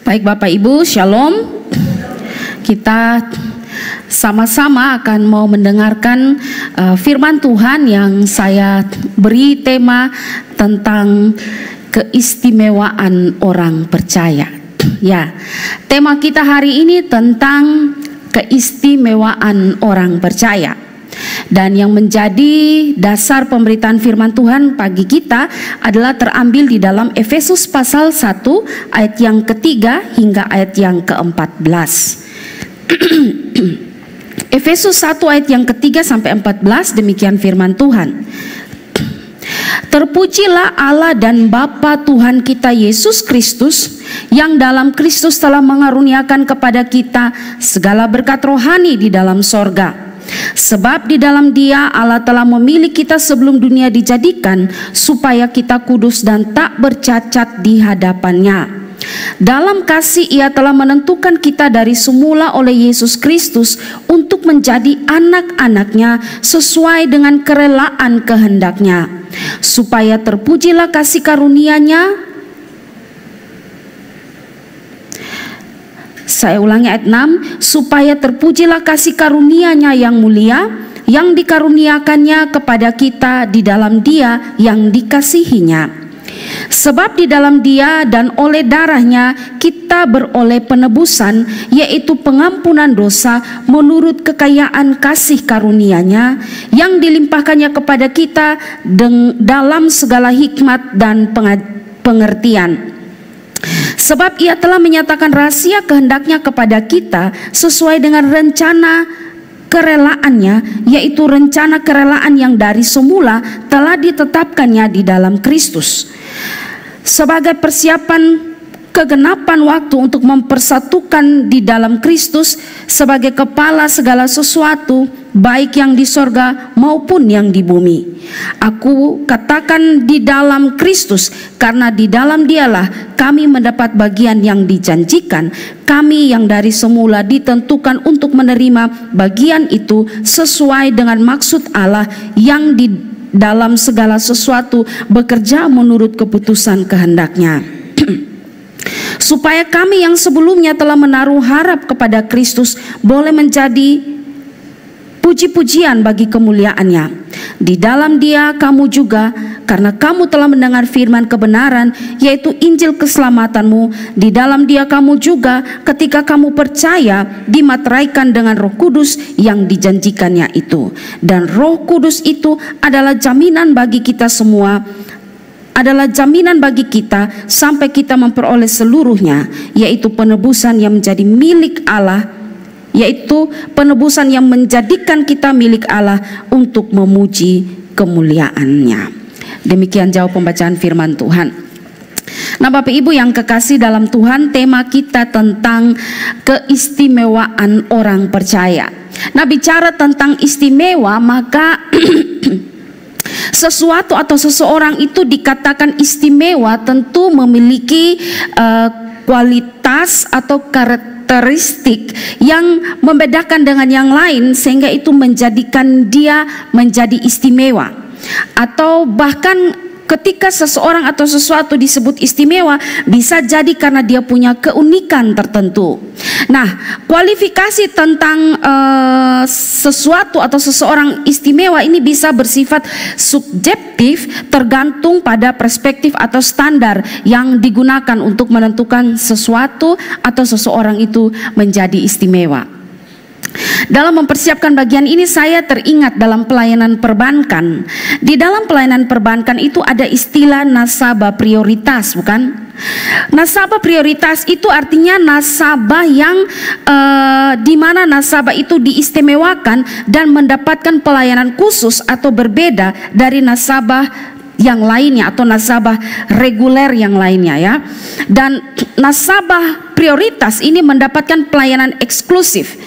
Baik Bapak Ibu, Shalom. Kita sama-sama akan mau mendengarkan firman Tuhan yang saya beri tema tentang keistimewaan orang percaya. Ya, tema kita hari ini tentang keistimewaan orang percaya. Dan yang menjadi dasar pemberitaan firman Tuhan pagi kita adalah terambil di dalam Efesus pasal 1 ayat yang ketiga hingga ayat yang ke-14. Efesus 1 ayat yang ketiga sampai 14, demikian firman Tuhan. Terpujilah Allah dan Bapa Tuhan kita Yesus Kristus, yang dalam Kristus telah mengaruniakan kepada kita segala berkat rohani di dalam sorga. Sebab di dalam Dia Allah telah memilih kita sebelum dunia dijadikan, supaya kita kudus dan tak bercacat di hadapan-Nya. Dalam kasih Ia telah menentukan kita dari semula oleh Yesus Kristus untuk menjadi anak-anak-Nya sesuai dengan kerelaan kehendak-Nya, supaya terpujilah kasih karunia-Nya. Saya ulangi ayat 6, supaya terpujilah kasih karunia-Nya yang mulia, yang dikaruniakannya kepada kita di dalam Dia yang dikasihi-Nya. Sebab di dalam Dia dan oleh darah-Nya kita beroleh penebusan, yaitu pengampunan dosa menurut kekayaan kasih karunia-Nya yang dilimpahkannya kepada kita dalam segala hikmat dan pengertian. Sebab Ia telah menyatakan rahasia kehendak-Nya kepada kita sesuai dengan rencana kerelaannya, yaitu rencana kerelaan yang dari semula telah ditetapkannya di dalam Kristus, sebagai persiapan kegenapan waktu untuk mempersatukan di dalam Kristus sebagai kepala segala sesuatu, baik yang di sorga maupun yang di bumi. Aku katakan di dalam Kristus, karena di dalam Dialah kami mendapat bagian yang dijanjikan. Kami yang dari semula ditentukan untuk menerima bagian itu sesuai dengan maksud Allah yang di dalam segala sesuatu bekerja menurut keputusan kehendak-Nya. Supaya kami yang sebelumnya telah menaruh harap kepada Kristus boleh menjadi puji-pujian bagi kemuliaan-Nya. Di dalam Dia kamu juga, karena kamu telah mendengar firman kebenaran, yaitu Injil keselamatanmu, di dalam Dia kamu juga ketika kamu percaya dimateraikan dengan Roh Kudus yang dijanjikannya itu. Dan Roh Kudus itu adalah jaminan bagi kita semua, sampai kita memperoleh seluruhnya, yaitu penebusan yang menjadi milik Allah, yaitu penebusan yang menjadikan kita milik Allah untuk memuji kemuliaan-Nya. Demikian jauh pembacaan firman Tuhan. Nah Bapak Ibu yang kekasih dalam Tuhan, tema kita tentang keistimewaan orang percaya. Nah bicara tentang istimewa, maka sesuatu atau seseorang itu dikatakan istimewa tentu memiliki kualitas atau karakteristik yang membedakan dengan yang lain, sehingga itu menjadikan dia menjadi istimewa. Atau bahkan ketika seseorang atau sesuatu disebut istimewa, bisa jadi karena dia punya keunikan tertentu. Nah, kualifikasi tentang sesuatu atau seseorang istimewa ini bisa bersifat subjektif, tergantung pada perspektif atau standar yang digunakan untuk menentukan sesuatu atau seseorang itu menjadi istimewa. Dalam mempersiapkan bagian ini, saya teringat dalam pelayanan perbankan. Di dalam pelayanan perbankan itu ada istilah nasabah prioritas, bukan? Nasabah prioritas itu artinya nasabah yang di mana nasabah itu diistimewakan dan mendapatkan pelayanan khusus atau berbeda dari nasabah yang lainnya atau nasabah reguler yang lainnya, ya. Dan nasabah prioritas ini mendapatkan pelayanan eksklusif.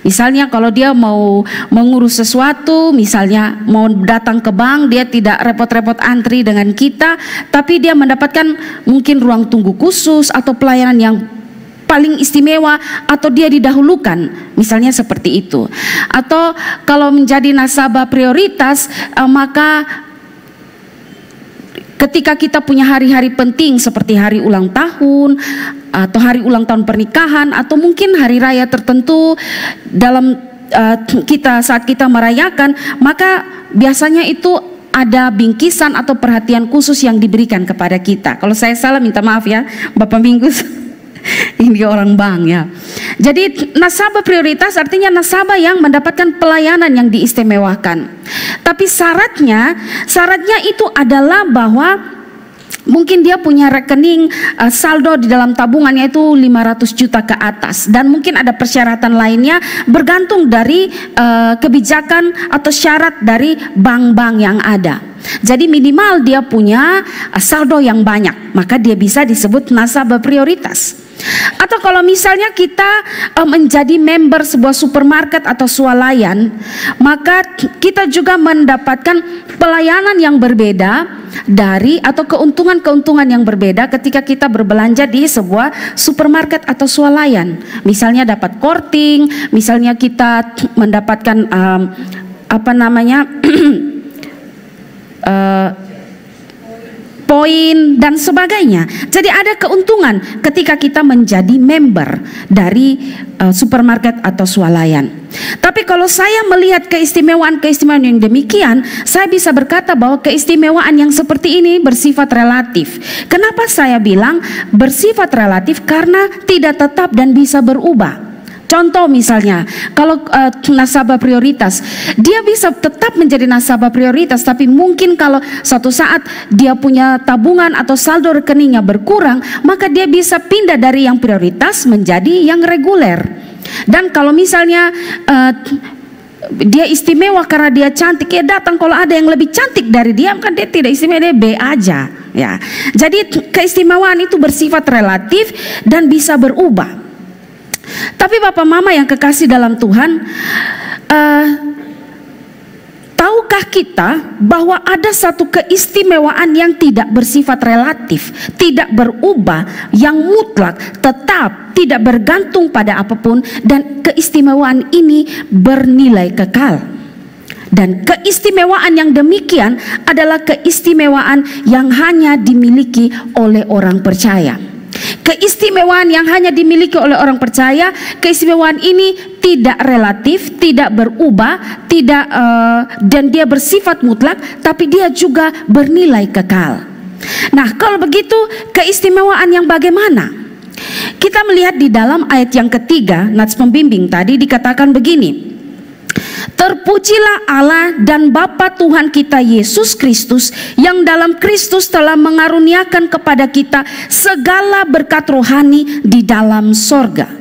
Misalnya kalau dia mau mengurus sesuatu, misalnya mau datang ke bank, dia tidak repot-repot antri dengan kita, tapi dia mendapatkan mungkin ruang tunggu khusus atau pelayanan yang paling istimewa, atau dia didahulukan, misalnya seperti itu. Atau kalau menjadi nasabah prioritas, maka ketika kita punya hari-hari penting seperti hari ulang tahun atau hari ulang tahun pernikahan, atau mungkin hari raya tertentu dalam saat kita merayakan, maka biasanya itu ada bingkisan atau perhatian khusus yang diberikan kepada kita. Kalau saya salah minta maaf ya Bapak Minggus. Ini orang bank ya. Jadi nasabah prioritas artinya nasabah yang mendapatkan pelayanan yang diistimewakan. Tapi syaratnya itu adalah bahwa mungkin dia punya rekening saldo di dalam tabungannya itu 500 juta ke atas, dan mungkin ada persyaratan lainnya bergantung dari kebijakan atau syarat dari bank-bank yang ada. Jadi minimal dia punya saldo yang banyak, maka dia bisa disebut nasabah prioritas. Atau kalau misalnya kita menjadi member sebuah supermarket atau swalayan, maka kita juga mendapatkan pelayanan yang berbeda atau keuntungan-keuntungan yang berbeda ketika kita berbelanja di sebuah supermarket atau swalayan. Misalnya dapat korting, misalnya kita mendapatkan poin dan sebagainya. Jadi ada keuntungan ketika kita menjadi member dari supermarket atau swalayan. Tapi kalau saya melihat keistimewaan yang demikian, saya bisa berkata bahwa keistimewaan yang seperti ini bersifat relatif. Kenapa saya bilang bersifat relatif? Karena tidak tetap dan bisa berubah. Contoh misalnya, kalau nasabah prioritas, dia bisa tetap menjadi nasabah prioritas, tapi mungkin kalau suatu saat dia punya tabungan atau saldo rekeningnya berkurang, maka dia bisa pindah dari yang prioritas menjadi yang reguler. Dan kalau misalnya dia istimewa karena dia cantik, ya datang kalau ada yang lebih cantik dari dia, kan dia tidak istimewa, dia B aja ya. Jadi keistimewaan itu bersifat relatif dan bisa berubah. Tapi Bapak Mama yang kekasih dalam Tuhan, tahukah kita bahwa ada satu keistimewaan yang tidak bersifat relatif, tidak berubah, yang mutlak, tetap, tidak bergantung pada apapun, dan keistimewaan ini bernilai kekal. Dan keistimewaan yang demikian adalah keistimewaan yang hanya dimiliki oleh orang percaya. Keistimewaan yang hanya dimiliki oleh orang percaya, keistimewaan ini tidak relatif, tidak berubah, dan dia bersifat mutlak, tapi dia juga bernilai kekal. Nah, kalau begitu keistimewaan yang bagaimana? Kita melihat di dalam ayat yang ketiga, nats pembimbing tadi dikatakan begini: terpujilah Allah dan Bapa Tuhan kita Yesus Kristus, yang dalam Kristus telah mengaruniakan kepada kita segala berkat rohani di dalam sorga.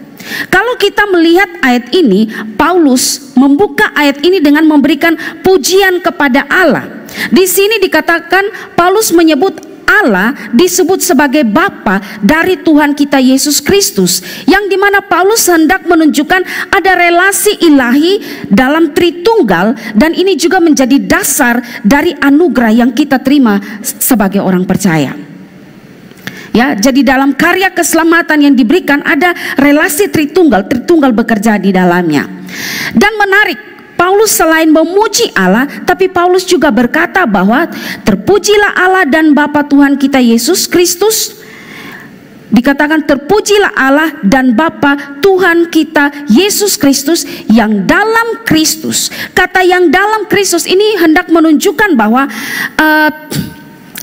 Kalau kita melihat ayat ini, Paulus membuka ayat ini dengan memberikan pujian kepada Allah. Di sini dikatakan Paulus menyebut Allah disebut sebagai Bapa dari Tuhan kita Yesus Kristus, yang dimana Paulus hendak menunjukkan ada relasi ilahi dalam Tritunggal, dan ini juga menjadi dasar dari anugerah yang kita terima sebagai orang percaya. Ya, jadi dalam karya keselamatan yang diberikan ada relasi Tritunggal bekerja di dalamnya. Dan menarik, Paulus selain memuji Allah, tapi Paulus juga berkata bahwa terpujilah Allah dan Bapa Tuhan kita Yesus Kristus. Dikatakan terpujilah Allah dan Bapa Tuhan kita Yesus Kristus, yang dalam Kristus. Kata yang dalam Kristus ini hendak menunjukkan bahwa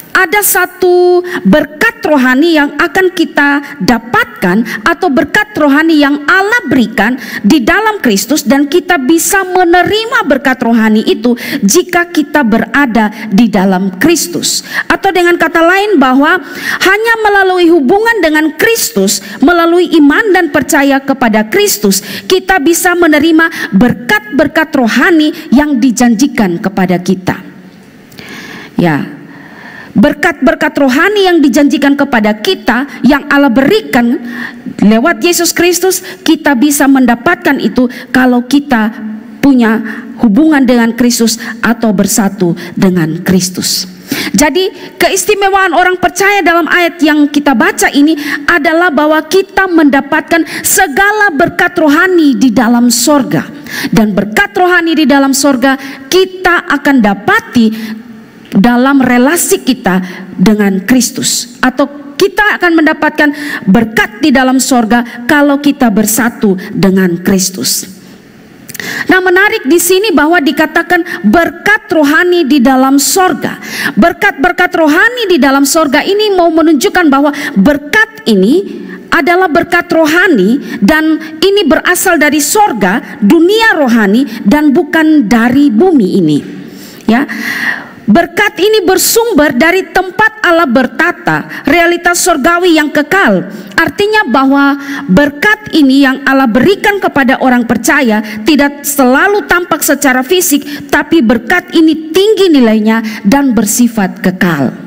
ada satu berkat rohani yang akan kita dapatkan, atau berkat rohani yang Allah berikan di dalam Kristus, dan kita bisa menerima berkat rohani itu jika kita berada di dalam Kristus. Atau dengan kata lain, bahwa hanya melalui hubungan dengan Kristus, melalui iman dan percaya kepada Kristus, kita bisa menerima berkat-berkat rohani yang dijanjikan kepada kita. Ya, berkat-berkat rohani yang dijanjikan kepada kita, yang Allah berikan lewat Yesus Kristus, kita bisa mendapatkan itu kalau kita punya hubungan dengan Kristus atau bersatu dengan Kristus. Jadi keistimewaan orang percaya dalam ayat yang kita baca ini adalah bahwa kita mendapatkan segala berkat rohani di dalam sorga. Dan berkat rohani di dalam sorga kita akan dapati dalam relasi kita dengan Kristus, atau Kita akan mendapatkan berkat di dalam sorga kalau kita bersatu dengan Kristus. Nah, menarik di sini bahwa dikatakan berkat rohani di dalam sorga. Berkat-berkat rohani di dalam sorga ini mau menunjukkan bahwa berkat ini adalah berkat rohani dan ini berasal dari sorga, dunia rohani, dan bukan dari bumi ini. Ya, berkat ini bersumber dari tempat Allah bertata, realitas sorgawi yang kekal. Artinya bahwa berkat ini yang Allah berikan kepada orang percaya tidak selalu tampak secara fisik, tapi berkat ini tinggi nilainya dan bersifat kekal.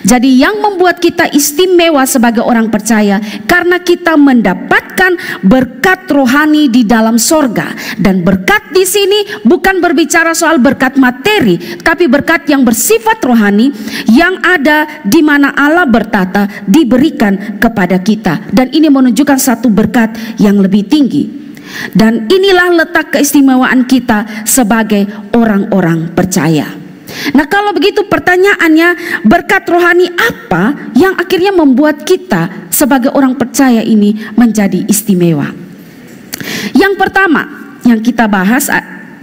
Jadi yang membuat kita istimewa sebagai orang percaya karena kita mendapatkan berkat rohani di dalam sorga. Dan berkat di sini bukan berbicara soal berkat materi, tapi berkat yang bersifat rohani yang ada di mana Allah bertata diberikan kepada kita. Dan ini menunjukkan satu berkat yang lebih tinggi. Dan inilah letak keistimewaan kita sebagai orang-orang percaya. Nah, kalau begitu pertanyaannya, berkat rohani apa yang akhirnya membuat kita sebagai orang percaya ini menjadi istimewa? Yang pertama yang kita bahas,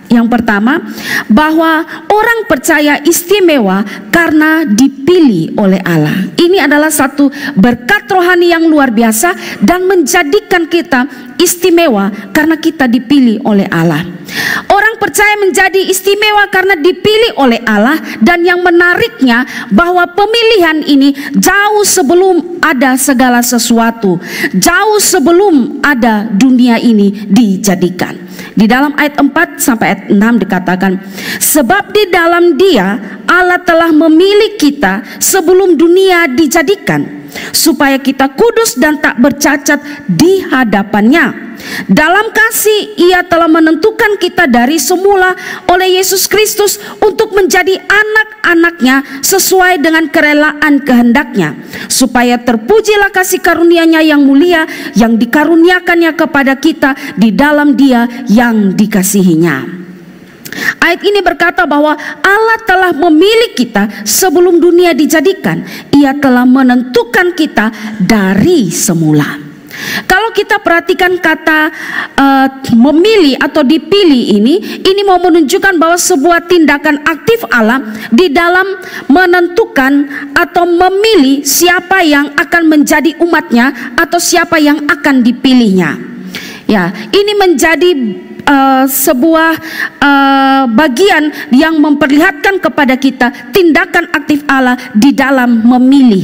yang pertama, bahwa orang percaya istimewa karena dipilih oleh Allah. Ini adalah satu berkat rohani yang luar biasa dan menjadikan kita istimewa karena kita dipilih oleh Allah. Orang percaya menjadi istimewa karena dipilih oleh Allah, dan yang menariknya bahwa pemilihan ini jauh sebelum ada segala sesuatu, jauh sebelum ada dunia ini dijadikan. Di dalam ayat 4 sampai ayat 6 dikatakan, sebab di dalam Dia Allah telah memilih kita sebelum dunia dijadikan, supaya kita kudus dan tak bercacat di hadapannya. Dalam kasih Ia telah menentukan kita dari semula oleh Yesus Kristus untuk menjadi anak-anaknya sesuai dengan kerelaan kehendaknya, supaya terpujilah kasih karunia-Nya yang mulia yang dikaruniakannya kepada kita di dalam Dia yang dikasihinya. Ayat ini berkata bahwa Allah telah memilih kita sebelum dunia dijadikan. Ia telah menentukan kita dari semula. Kalau kita perhatikan kata memilih atau dipilih ini mau menunjukkan bahwa sebuah tindakan aktif Allah di dalam menentukan atau memilih siapa yang akan menjadi umatnya atau siapa yang akan dipilihnya. Ya, ini menjadi sebuah bagian yang memperlihatkan kepada kita tindakan aktif Allah di dalam memilih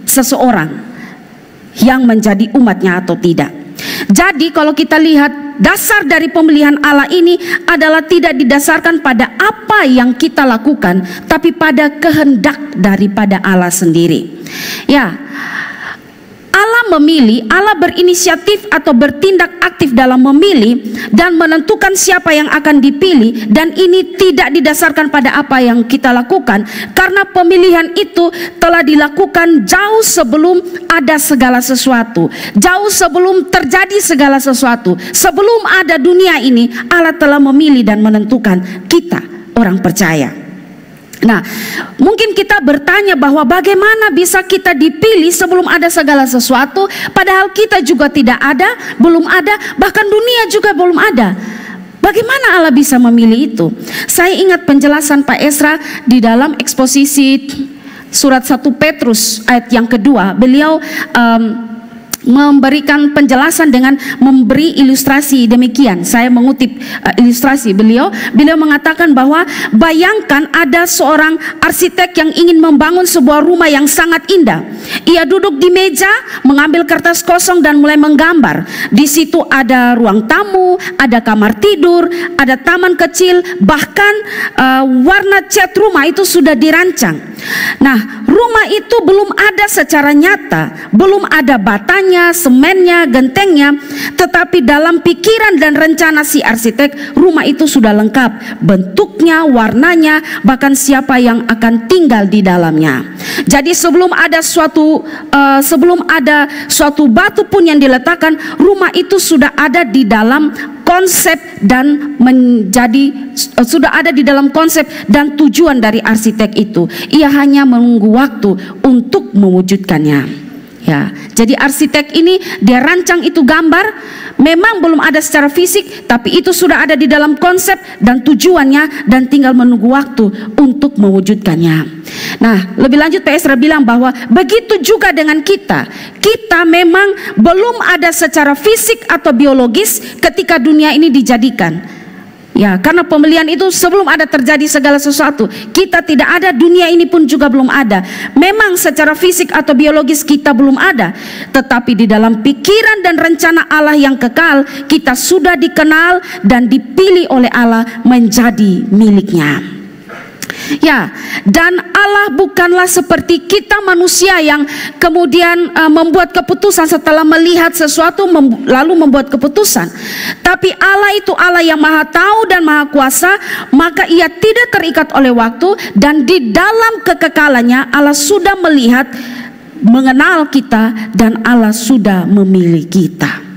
seseorang yang menjadi umatnya atau tidak. Jadi kalau kita lihat dasar dari pemilihan Allah ini adalah tidak didasarkan pada apa yang kita lakukan, tapi pada kehendak daripada Allah sendiri. Ya, Allah memilih, Allah berinisiatif atau bertindak aktif dalam memilih dan menentukan siapa yang akan dipilih, dan ini tidak didasarkan pada apa yang kita lakukan, karena pemilihan itu telah dilakukan jauh sebelum ada segala sesuatu, jauh sebelum terjadi segala sesuatu. Sebelum ada dunia ini, Allah telah memilih dan menentukan kita orang percaya. Nah, mungkin kita bertanya bahwa bagaimana bisa kita dipilih sebelum ada segala sesuatu, padahal kita juga tidak ada, belum ada, bahkan dunia juga belum ada. Bagaimana Allah bisa memilih itu? Saya ingat penjelasan Pak Esra di dalam eksposisi surat 1 Petrus ayat yang kedua. Beliau memberikan penjelasan dengan memberi ilustrasi demikian. Saya mengutip ilustrasi beliau mengatakan bahwa bayangkan ada seorang arsitek yang ingin membangun sebuah rumah yang sangat indah. Ia duduk di meja, mengambil kertas kosong dan mulai menggambar. Di situ ada ruang tamu, ada kamar tidur, ada taman kecil, bahkan warna cat rumah itu sudah dirancang. Nah, rumah itu belum ada secara nyata, belum ada batanya, semennya, gentengnya, tetapi dalam pikiran dan rencana si arsitek, rumah itu sudah lengkap, bentuknya, warnanya, bahkan siapa yang akan tinggal di dalamnya. Jadi sebelum ada suatu batu pun yang diletakkan, rumah itu sudah ada di dalam konsep dan sudah ada di dalam konsep dan tujuan dari arsitek itu. Ia hanya menunggu waktu untuk mewujudkannya. Ya, jadi arsitek ini dia rancang itu gambar, memang belum ada secara fisik, tapi itu sudah ada di dalam konsep dan tujuannya, dan tinggal menunggu waktu untuk mewujudkannya. Nah, lebih lanjut Pak Ezra bilang bahwa begitu juga dengan kita. Kita memang belum ada secara fisik atau biologis ketika dunia ini dijadikan. Ya, karena pemilihan itu sebelum ada terjadi segala sesuatu. Kita tidak ada, dunia ini pun juga belum ada. Memang secara fisik atau biologis kita belum ada, tetapi di dalam pikiran dan rencana Allah yang kekal, kita sudah dikenal dan dipilih oleh Allah menjadi miliknya. Ya, dan Allah bukanlah seperti kita manusia yang kemudian membuat keputusan setelah melihat sesuatu lalu membuat keputusan. Tapi Allah itu Allah yang maha tahu dan maha kuasa, maka ia tidak terikat oleh waktu, dan di dalam kekekalannya Allah sudah melihat, mengenal kita, dan Allah sudah memilih kita.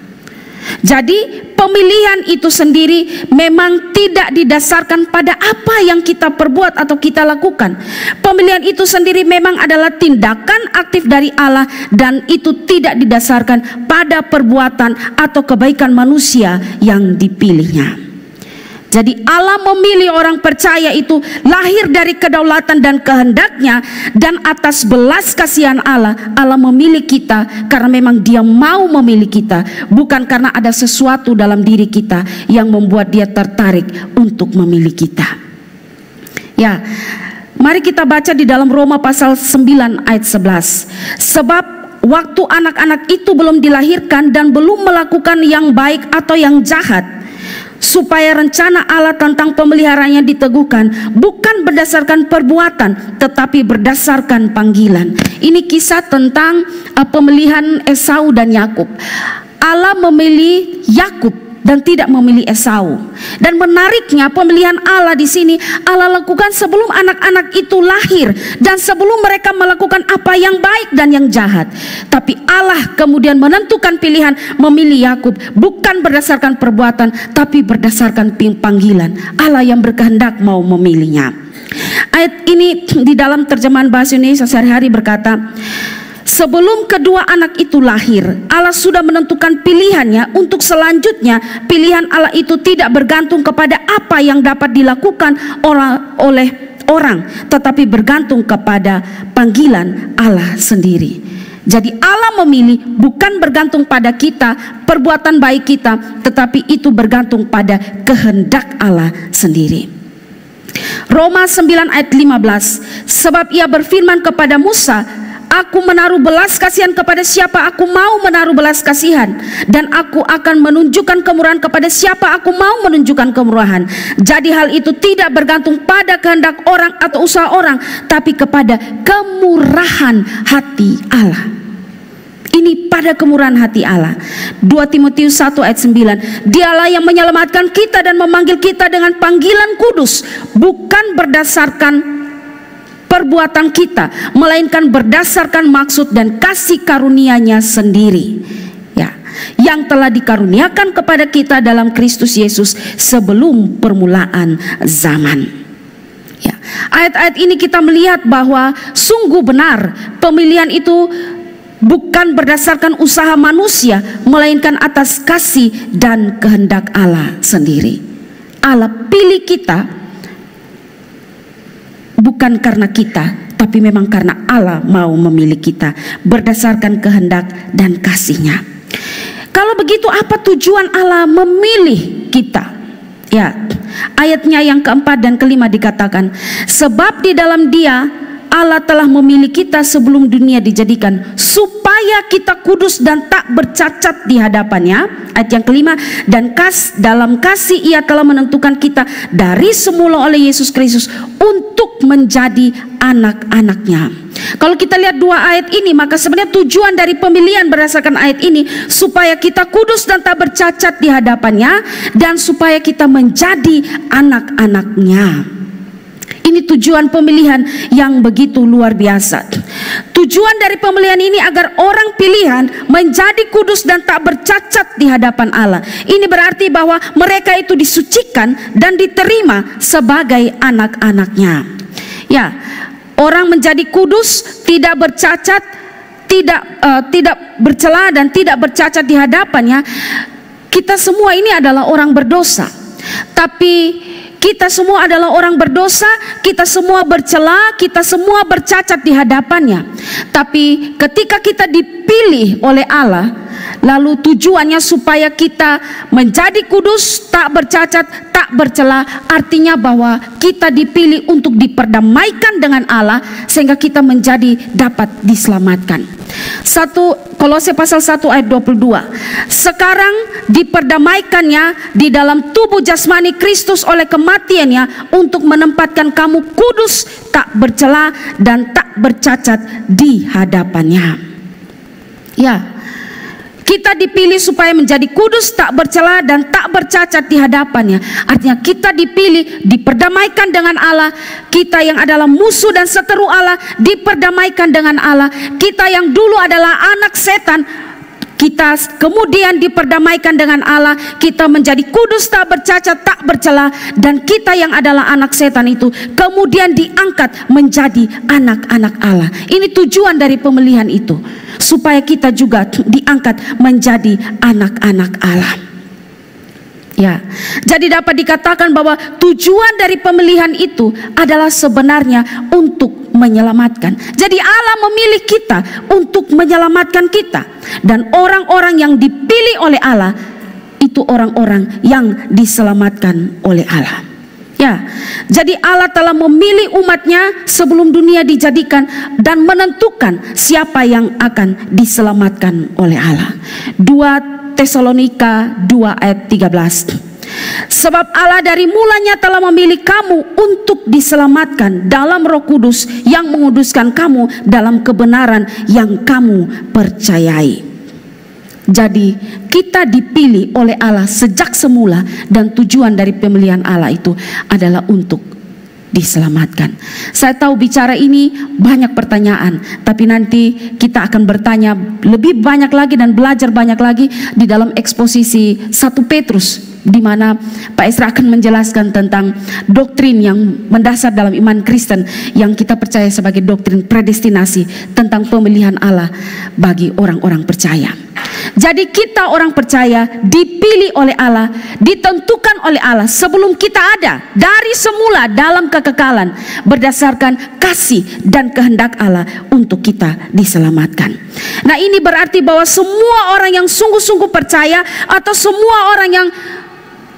Jadi pemilihan itu sendiri memang tidak didasarkan pada apa yang kita perbuat atau kita lakukan. Pemilihan itu sendiri memang adalah tindakan aktif dari Allah, dan itu tidak didasarkan pada perbuatan atau kebaikan manusia yang dipilihnya. Jadi Allah memilih orang percaya itu lahir dari kedaulatan dan kehendaknya, dan atas belas kasihan Allah, Allah memilih kita karena memang Dia mau memilih kita, bukan karena ada sesuatu dalam diri kita yang membuat Dia tertarik untuk memilih kita. Ya, mari kita baca di dalam Roma pasal 9 ayat 11. Sebab waktu anak-anak itu belum dilahirkan dan belum melakukan yang baik atau yang jahat, supaya rencana Allah tentang pemeliharaannya diteguhkan, bukan berdasarkan perbuatan, tetapi berdasarkan panggilan. Ini kisah tentang pemilihan Esau dan Yakub. Allah memilih Yakub dan tidak memilih Esau. Dan menariknya, pemilihan Allah di sini Allah lakukan sebelum anak-anak itu lahir, dan sebelum mereka melakukan apa yang baik dan yang jahat. Tapi Allah kemudian menentukan pilihan memilih Yakub, bukan berdasarkan perbuatan, tapi berdasarkan panggilan. Allah yang berkehendak mau memilihnya. Ayat ini di dalam terjemahan bahasa Indonesia sehari-hari berkata, sebelum kedua anak itu lahir, Allah sudah menentukan pilihannya untuk selanjutnya. Pilihan Allah itu tidak bergantung kepada apa yang dapat dilakukan oleh orang, tetapi bergantung kepada panggilan Allah sendiri. Jadi Allah memilih bukan bergantung pada kita, perbuatan baik kita, tetapi itu bergantung pada kehendak Allah sendiri. Roma 9 ayat 15. Sebab ia berfirman kepada Musa, aku menaruh belas kasihan kepada siapa aku mau menaruh belas kasihan, dan aku akan menunjukkan kemurahan kepada siapa aku mau menunjukkan kemurahan. Jadi hal itu tidak bergantung pada kehendak orang atau usaha orang, tapi kepada kemurahan hati Allah. Ini pada kemurahan hati Allah. 2 Timotius 1 ayat 9. Dialah yang menyelamatkan kita dan memanggil kita dengan panggilan kudus, bukan berdasarkan perbuatan kita, melainkan berdasarkan maksud dan kasih karunia-Nya sendiri, ya, yang telah dikaruniakan kepada kita dalam Kristus Yesus sebelum permulaan zaman. Ya, ayat-ayat ini kita melihat bahwa sungguh benar pemilihan itu bukan berdasarkan usaha manusia, melainkan atas kasih dan kehendak Allah sendiri. Allah pilih kita bukan karena kita, tapi memang karena Allah mau memilih kita berdasarkan kehendak dan kasih-Nya. Kalau begitu, apa tujuan Allah memilih kita? Ya, ayatnya yang keempat dan kelima dikatakan, sebab di dalam Dia Allah telah memilih kita sebelum dunia dijadikan, supaya kita kudus dan tak bercacat di hadapannya. Ayat yang kelima, dan dalam kasih Ia telah menentukan kita dari semula oleh Yesus Kristus untuk menjadi anak-anak-Nya. Kalau kita lihat dua ayat ini, maka sebenarnya tujuan dari pemilihan berdasarkan ayat ini supaya kita kudus dan tak bercacat di hadapannya, dan supaya kita menjadi anak-anak-Nya. Ini tujuan pemilihan yang begitu luar biasa. Tujuan dari pemilihan ini agar orang pilihan menjadi kudus dan tak bercacat di hadapan Allah. Ini berarti bahwa mereka itu disucikan dan diterima sebagai anak-anak-Nya. Ya, orang menjadi kudus, tidak bercacat, tidak bercela dan tidak bercacat di hadapannya. Kita semua ini adalah orang berdosa. Tapi kita semua adalah orang berdosa, kita semua bercela, kita semua bercacat di hadapannya. Tapi ketika kita dipilih oleh Allah, lalu tujuannya supaya kita menjadi kudus, tak bercacat, tak bercela, artinya bahwa kita dipilih untuk diperdamaikan dengan Allah sehingga kita menjadi dapat diselamatkan. Kolose pasal 1 ayat 22. Sekarang diperdamaikannya di dalam tubuh jasmani Kristus oleh kematiannya untuk menempatkan kamu kudus, tak bercela dan tak bercacat di hadapannya. Ya, kita dipilih supaya menjadi kudus, tak bercela dan tak bercacat di hadapannya. Artinya kita dipilih, diperdamaikan dengan Allah. Kita yang adalah musuh dan seteru Allah diperdamaikan dengan Allah. Kita yang dulu adalah anak setan, kita kemudian diperdamaikan dengan Allah. Kita menjadi kudus, tak bercacat, tak bercela. Dan kita yang adalah anak setan itu kemudian diangkat menjadi anak-anak Allah. Ini tujuan dari pemilihan itu, supaya kita juga diangkat menjadi anak-anak Allah. Ya, jadi dapat dikatakan bahwa tujuan dari pemilihan itu adalah sebenarnya untuk menyelamatkan. Jadi Allah memilih kita untuk menyelamatkan kita. Dan orang-orang yang dipilih oleh Allah itu orang-orang yang diselamatkan oleh Allah. Ya, jadi Allah telah memilih umatnya sebelum dunia dijadikan dan menentukan siapa yang akan diselamatkan oleh Allah. 2 Tesalonika 2 ayat 13. Sebab Allah dari mulanya telah memilih kamu untuk diselamatkan dalam Roh Kudus yang menguduskan kamu dalam kebenaran yang kamu percayai. Jadi kita dipilih oleh Allah sejak semula, dan tujuan dari pemilihan Allah itu adalah untuk diselamatkan. Saya tahu bicara ini banyak pertanyaan, tapi nanti kita akan bertanya lebih banyak lagi dan belajar banyak lagi di dalam eksposisi 1 Petrus, di mana Pak Esra akan menjelaskan tentang doktrin yang mendasar dalam iman Kristen yang kita percaya sebagai doktrin predestinasi, tentang pemilihan Allah bagi orang-orang percaya. Jadi kita orang percaya dipilih oleh Allah, ditentukan oleh Allah sebelum kita ada dari semula dalam kekekalan, berdasarkan kasih dan kehendak Allah untuk kita diselamatkan. Nah, ini berarti bahwa semua orang yang sungguh-sungguh percaya, atau semua orang yang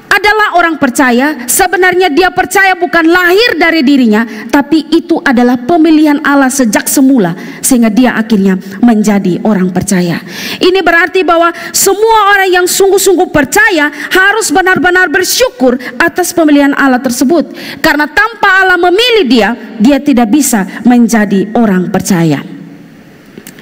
adalah orang percaya, sebenarnya dia percaya bukan lahir dari dirinya, tapi itu adalah pemilihan Allah sejak semula, sehingga dia akhirnya menjadi orang percaya. Ini berarti bahwa semua orang yang sungguh-sungguh percaya harus benar-benar bersyukur atas pemilihan Allah tersebut, karena tanpa Allah memilih dia tidak bisa menjadi orang percaya.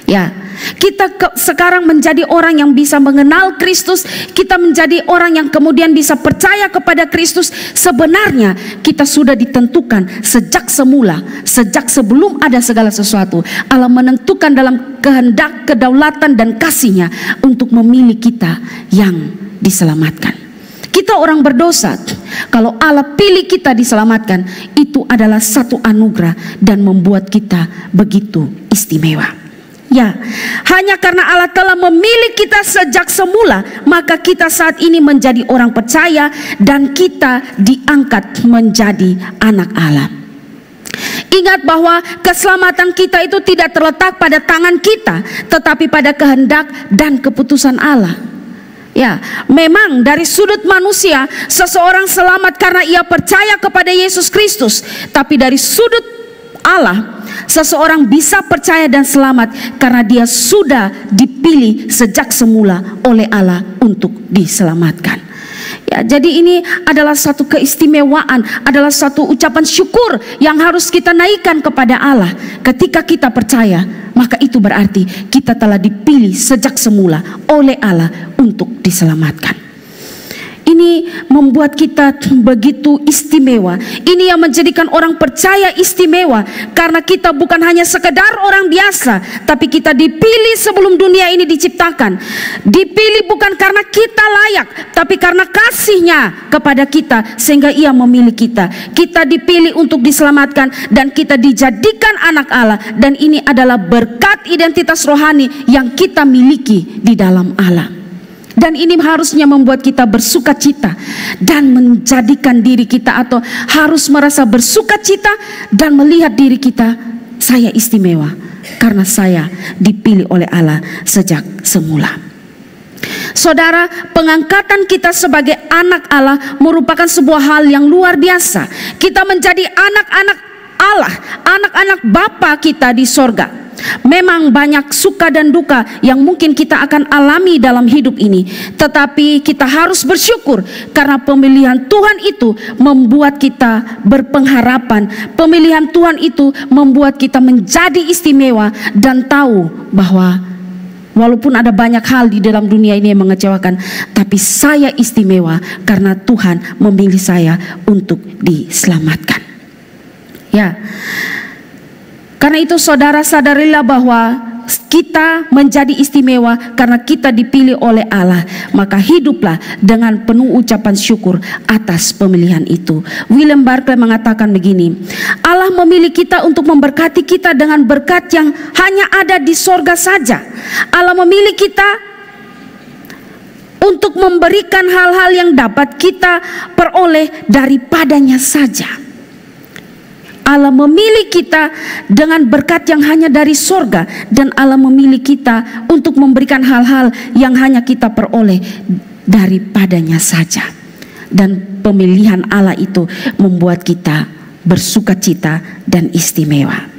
Ya, kita sekarang menjadi orang yang bisa mengenal Kristus, kita menjadi orang yang kemudian bisa percaya kepada Kristus. Sebenarnya kita sudah ditentukan sejak semula, sejak sebelum ada segala sesuatu. Allah menentukan dalam kehendak, kedaulatan dan kasih-Nya untuk memilih kita yang diselamatkan. Kita orang berdosa, kalau Allah pilih kita diselamatkan, itu adalah satu anugerah dan membuat kita begitu istimewa. Ya, hanya karena Allah telah memilih kita sejak semula, maka kita saat ini menjadi orang percaya dan kita diangkat menjadi anak Allah. Ingat bahwa keselamatan kita itu tidak terletak pada tangan kita, tetapi pada kehendak dan keputusan Allah. Ya, memang dari sudut manusia seseorang selamat karena ia percaya kepada Yesus Kristus, tapi dari sudut Allah, seseorang bisa percaya dan selamat karena dia sudah dipilih sejak semula oleh Allah untuk diselamatkan. Ya, jadi ini adalah satu keistimewaan, adalah satu ucapan syukur yang harus kita naikkan kepada Allah. Ketika kita percaya, maka itu berarti kita telah dipilih sejak semula oleh Allah untuk diselamatkan. Ini ini membuat kita begitu istimewa. Ini yang menjadikan orang percaya istimewa, karena kita bukan hanya sekedar orang biasa, tapi kita dipilih sebelum dunia ini diciptakan. Dipilih bukan karena kita layak, tapi karena kasih-Nya kepada kita, sehingga Ia memilih kita. Kita dipilih untuk diselamatkan, dan kita dijadikan anak Allah. Dan ini adalah berkat identitas rohani yang kita miliki di dalam Allah. Dan ini harusnya membuat kita bersuka cita dan menjadikan diri kita, atau harus merasa bersuka cita dan melihat diri kita, saya istimewa karena saya dipilih oleh Allah sejak semula. Saudara, pengangkatan kita sebagai anak Allah merupakan sebuah hal yang luar biasa. Kita menjadi anak-anak Allah, anak-anak Bapa kita di sorga. Memang banyak suka dan duka yang mungkin kita akan alami dalam hidup ini, tetapi kita harus bersyukur karena pemilihan Tuhan itu membuat kita berpengharapan. Pemilihan Tuhan itu membuat kita menjadi istimewa dan tahu bahwa walaupun ada banyak hal di dalam dunia ini yang mengecewakan, tapi saya istimewa karena Tuhan memilih saya untuk diselamatkan. Ya. Karena itu saudara, sadarilah bahwa kita menjadi istimewa karena kita dipilih oleh Allah. Maka hiduplah dengan penuh ucapan syukur atas pemilihan itu. William Barclay mengatakan begini, Allah memilih kita untuk memberkati kita dengan berkat yang hanya ada di sorga saja. Allah memilih kita untuk memberikan hal-hal yang dapat kita peroleh daripadanya saja. Allah memilih kita dengan berkat yang hanya dari sorga, dan Allah memilih kita untuk memberikan hal-hal yang hanya kita peroleh daripadanya saja. Dan pemilihan Allah itu membuat kita bersuka cita dan istimewa.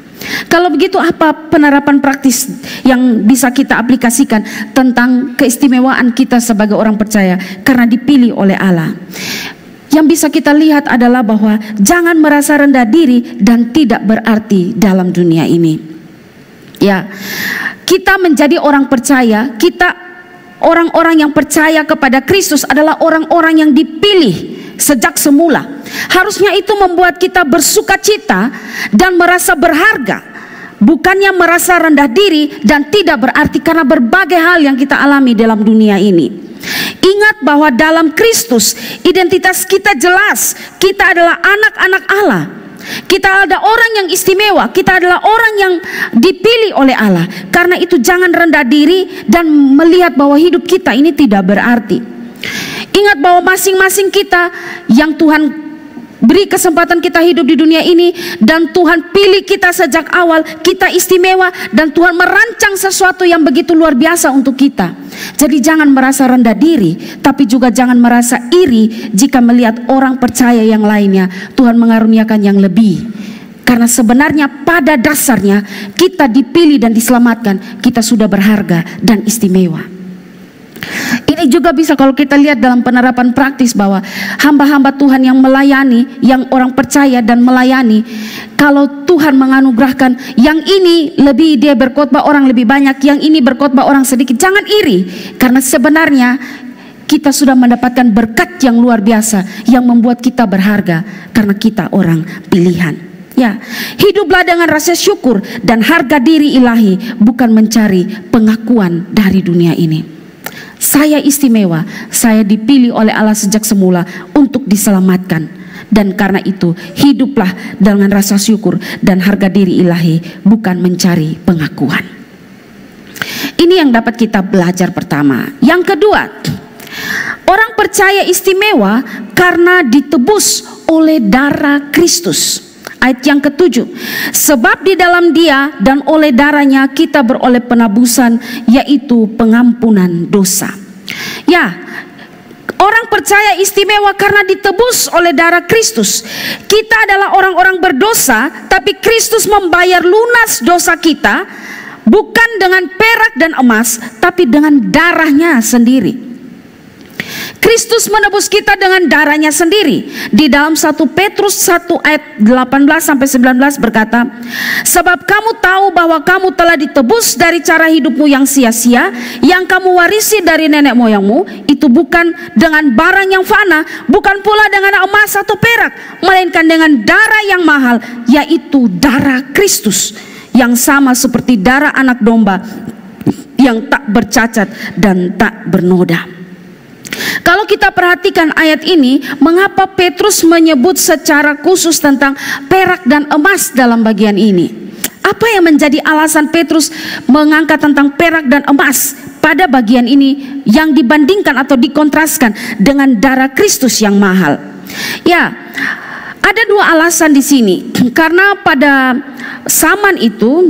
Kalau begitu, apa penerapan praktis yang bisa kita aplikasikan tentang keistimewaan kita sebagai orang percaya karena dipilih oleh Allah? Yang bisa kita lihat adalah bahwa jangan merasa rendah diri dan tidak berarti dalam dunia ini. Ya, kita menjadi orang percaya, kita orang-orang yang percaya kepada Kristus adalah orang-orang yang dipilih sejak semula. Harusnya itu membuat kita bersuka cita dan merasa berharga, bukannya merasa rendah diri dan tidak berarti karena berbagai hal yang kita alami dalam dunia ini. Ingat bahwa dalam Kristus identitas kita jelas. Kita adalah anak-anak Allah. Kita adalah orang yang istimewa. Kita adalah orang yang dipilih oleh Allah. Karena itu jangan rendah diri dan melihat bahwa hidup kita ini tidak berarti. Ingat bahwa masing-masing kita yang Tuhan beri kesempatan kita hidup di dunia ini, dan Tuhan pilih kita sejak awal, kita istimewa, dan Tuhan merancang sesuatu yang begitu luar biasa untuk kita. Jadi jangan merasa rendah diri, tapi juga jangan merasa iri jika melihat orang percaya yang lainnya Tuhan mengaruniakan yang lebih. Karena sebenarnya pada dasarnya kita dipilih dan diselamatkan, kita sudah berharga dan istimewa. Ini juga bisa kalau kita lihat dalam penerapan praktis bahwa hamba-hamba Tuhan yang melayani, yang orang percaya dan melayani, kalau Tuhan menganugerahkan yang ini lebih, dia berkhotbah orang lebih banyak, yang ini berkhotbah orang sedikit, jangan iri. Karena sebenarnya kita sudah mendapatkan berkat yang luar biasa yang membuat kita berharga karena kita orang pilihan. Ya, hiduplah dengan rasa syukur dan harga diri ilahi, bukan mencari pengakuan dari dunia ini. Saya istimewa, saya dipilih oleh Allah sejak semula untuk diselamatkan. Dan karena itu hiduplah dengan rasa syukur dan harga diri ilahi, bukan mencari pengakuan. Ini yang dapat kita belajar pertama. Yang kedua, orang percaya istimewa karena ditebus oleh darah Kristus. Ayat yang ke-7, sebab di dalam Dia dan oleh darahnya kita beroleh penebusan, yaitu pengampunan dosa. Ya, orang percaya istimewa karena ditebus oleh darah Kristus. Kita adalah orang-orang berdosa, tapi Kristus membayar lunas dosa kita, bukan dengan perak dan emas, tapi dengan darahnya sendiri. Kristus menebus kita dengan darahnya sendiri. Di dalam 1 Petrus 1 ayat 18-19 berkata, sebab kamu tahu bahwa kamu telah ditebus dari cara hidupmu yang sia-sia, yang kamu warisi dari nenek moyangmu, itu bukan dengan barang yang fana, bukan pula dengan emas atau perak, melainkan dengan darah yang mahal, yaitu darah Kristus, yang sama seperti darah anak domba yang tak bercacat dan tak bernoda. Kalau kita perhatikan ayat ini, mengapa Petrus menyebut secara khusus tentang perak dan emas dalam bagian ini? Apa yang menjadi alasan Petrus mengangkat tentang perak dan emas pada bagian ini yang dibandingkan atau dikontraskan dengan darah Kristus yang mahal? Ya, ada dua alasan di sini. Karena pada zaman itu,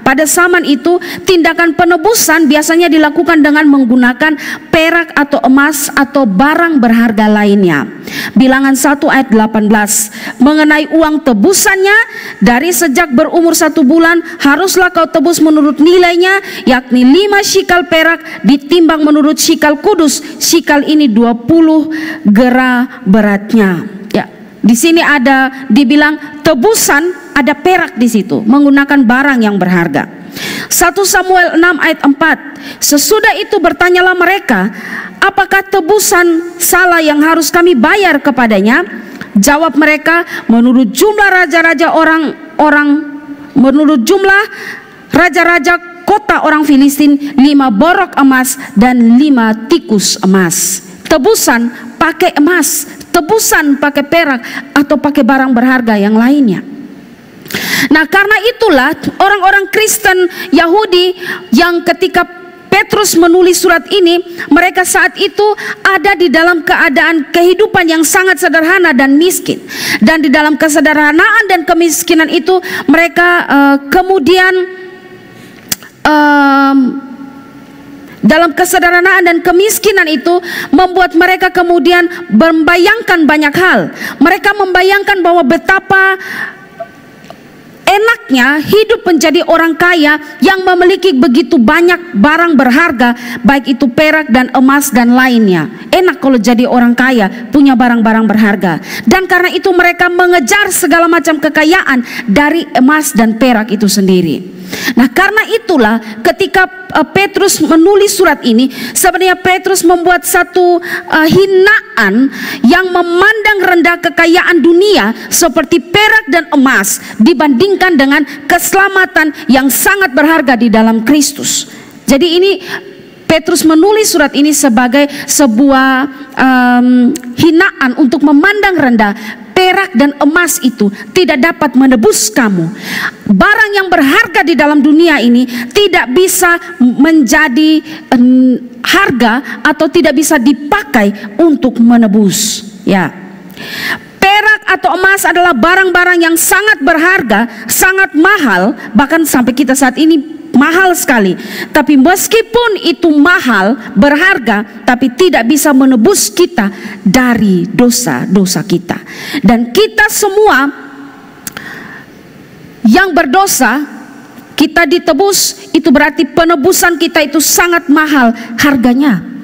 pada zaman itu tindakan penebusan biasanya dilakukan dengan menggunakan perak atau emas atau barang berharga lainnya. Bilangan 1 ayat 18 mengenai uang tebusannya, dari sejak berumur 1 bulan haruslah kau tebus menurut nilainya, yakni 5 shikal perak ditimbang menurut shikal kudus. Shikal ini 20 gera beratnya. Ya, di sini ada dibilang tebusan, ada perak di situ, menggunakan barang yang berharga. 1 Samuel 6 ayat 4, sesudah itu bertanyalah mereka, apakah tebusan salah yang harus kami bayar kepadanya? Jawab mereka, menurut jumlah raja-raja menurut jumlah raja-raja kota orang Filistin, 5 borok emas dan 5 tikus emas. Tebusan pakai emas, tebusan pakai perak atau pakai barang berharga yang lainnya. Nah, karena itulah orang-orang Kristen Yahudi yang ketika Petrus menulis surat ini, mereka saat itu ada di dalam keadaan kehidupan yang sangat sederhana dan miskin. Dan di dalam kesederhanaan dan kemiskinan itu mereka dalam kesederhanaan dan kemiskinan itu membuat mereka kemudian membayangkan banyak hal. Mereka membayangkan bahwa betapa enaknya hidup menjadi orang kaya yang memiliki begitu banyak barang berharga, baik itu perak dan emas dan lainnya. Enak kalau jadi orang kaya, punya barang-barang berharga. Dan karena itu mereka mengejar segala macam kekayaan dari emas dan perak itu sendiri. Nah, karena itulah ketika Petrus menulis surat ini, sebenarnya Petrus membuat satu hinaan yang memandang rendah kekayaan dunia seperti perak dan emas dibandingkan dengan keselamatan yang sangat berharga di dalam Kristus. Jadi ini Petrus menulis surat ini sebagai sebuah hinaan untuk memandang rendah. Perak dan emas itu tidak dapat menebus kamu. Barang yang berharga di dalam dunia ini tidak bisa menjadi harga atau tidak bisa dipakai untuk menebus. Ya, perak atau emas adalah barang-barang yang sangat berharga, sangat mahal, bahkan sampai kita saat ini mahal sekali. Tapi meskipun itu mahal, berharga, tapi tidak bisa menebus kita dari dosa-dosa kita. Dan kita semua yang berdosa, kita ditebus, itu berarti penebusan kita itu sangat mahal harganya.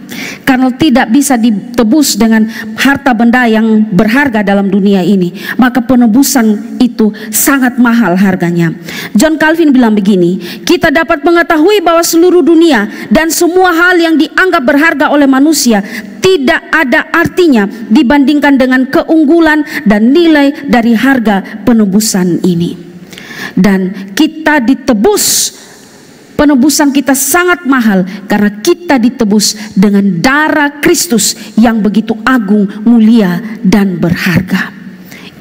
Karena tidak bisa ditebus dengan harta benda yang berharga dalam dunia ini, maka penebusan itu sangat mahal harganya. John Calvin bilang begini, kita dapat mengetahui bahwa seluruh dunia dan semua hal yang dianggap berharga oleh manusia tidak ada artinya dibandingkan dengan keunggulan dan nilai dari harga penebusan ini. Dan kita ditebus, penebusan kita sangat mahal karena kita ditebus dengan darah Kristus yang begitu agung, mulia, dan berharga.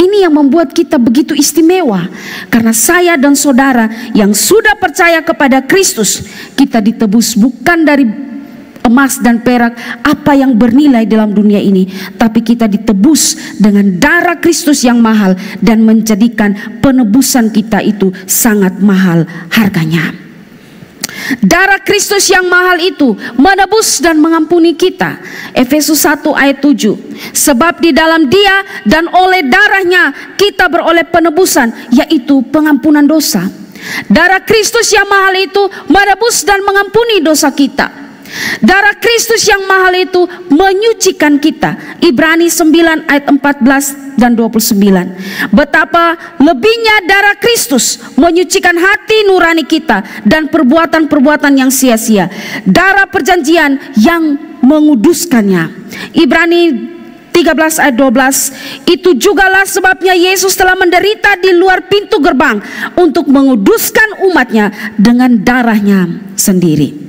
Ini yang membuat kita begitu istimewa, karena saya dan saudara yang sudah percaya kepada Kristus, kita ditebus bukan dari emas dan perak apa yang bernilai dalam dunia ini, tapi kita ditebus dengan darah Kristus yang mahal dan menjadikan penebusan kita itu sangat mahal harganya. Darah Kristus yang mahal itu menebus dan mengampuni kita. Efesus 1 ayat 7. Sebab di dalam Dia dan oleh darahnya kita beroleh penebusan, yaitu pengampunan dosa. Darah Kristus yang mahal itu menebus dan mengampuni dosa kita. Darah Kristus yang mahal itu menyucikan kita. Ibrani 9 ayat 14 dan 29. Betapa lebihnya darah Kristus menyucikan hati nurani kita dan perbuatan-perbuatan yang sia-sia. Darah perjanjian yang menguduskannya. Ibrani 13 ayat 12. Itu jugalah sebabnya Yesus telah menderita di luar pintu gerbang untuk menguduskan umatnya dengan darahnya sendiri.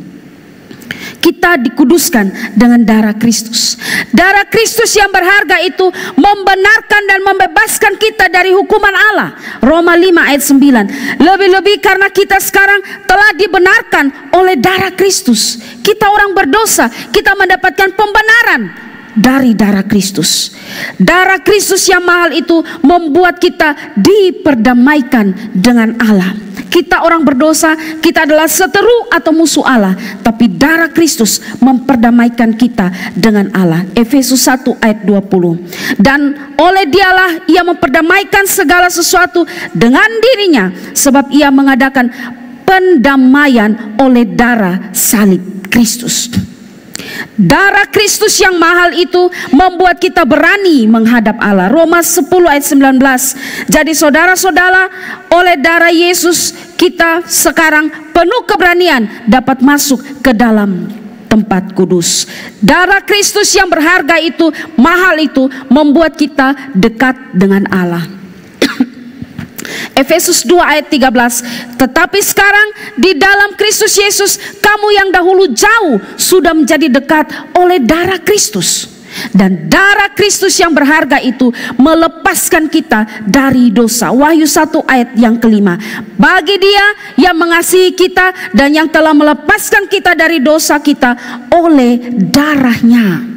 Kita dikuduskan dengan darah Kristus. Darah Kristus yang berharga itu membenarkan dan membebaskan kita dari hukuman Allah. Roma 5 ayat 9. Lebih-lebih karena kita sekarang telah dibenarkan oleh darah Kristus. Kita orang berdosa, kita mendapatkan pembenaran dari darah Kristus. Darah Kristus yang mahal itu membuat kita diperdamaikan dengan Allah. Kita orang berdosa, kita adalah seteru atau musuh Allah, tapi darah Kristus memperdamaikan kita dengan Allah. Efesus 1 ayat 20. Dan oleh Dialah ia memperdamaikan segala sesuatu dengan dirinya, sebab ia mengadakan pendamaian oleh darah salib Kristus. Darah Kristus yang mahal itu membuat kita berani menghadap Allah. Roma 10 ayat 19. Jadi saudara-saudara, oleh darah Yesus kita sekarang penuh keberanian dapat masuk ke dalam tempat kudus. Darah Kristus yang berharga itu, mahal itu, membuat kita dekat dengan Allah. Efesus 2 ayat 13. Tetapi sekarang di dalam Kristus Yesus, kamu yang dahulu jauh sudah menjadi dekat oleh darah Kristus. Dan darah Kristus yang berharga itu melepaskan kita dari dosa. Wahyu 1 ayat yang kelima. Bagi Dia yang mengasihi kita dan yang telah melepaskan kita dari dosa kita oleh darahnya.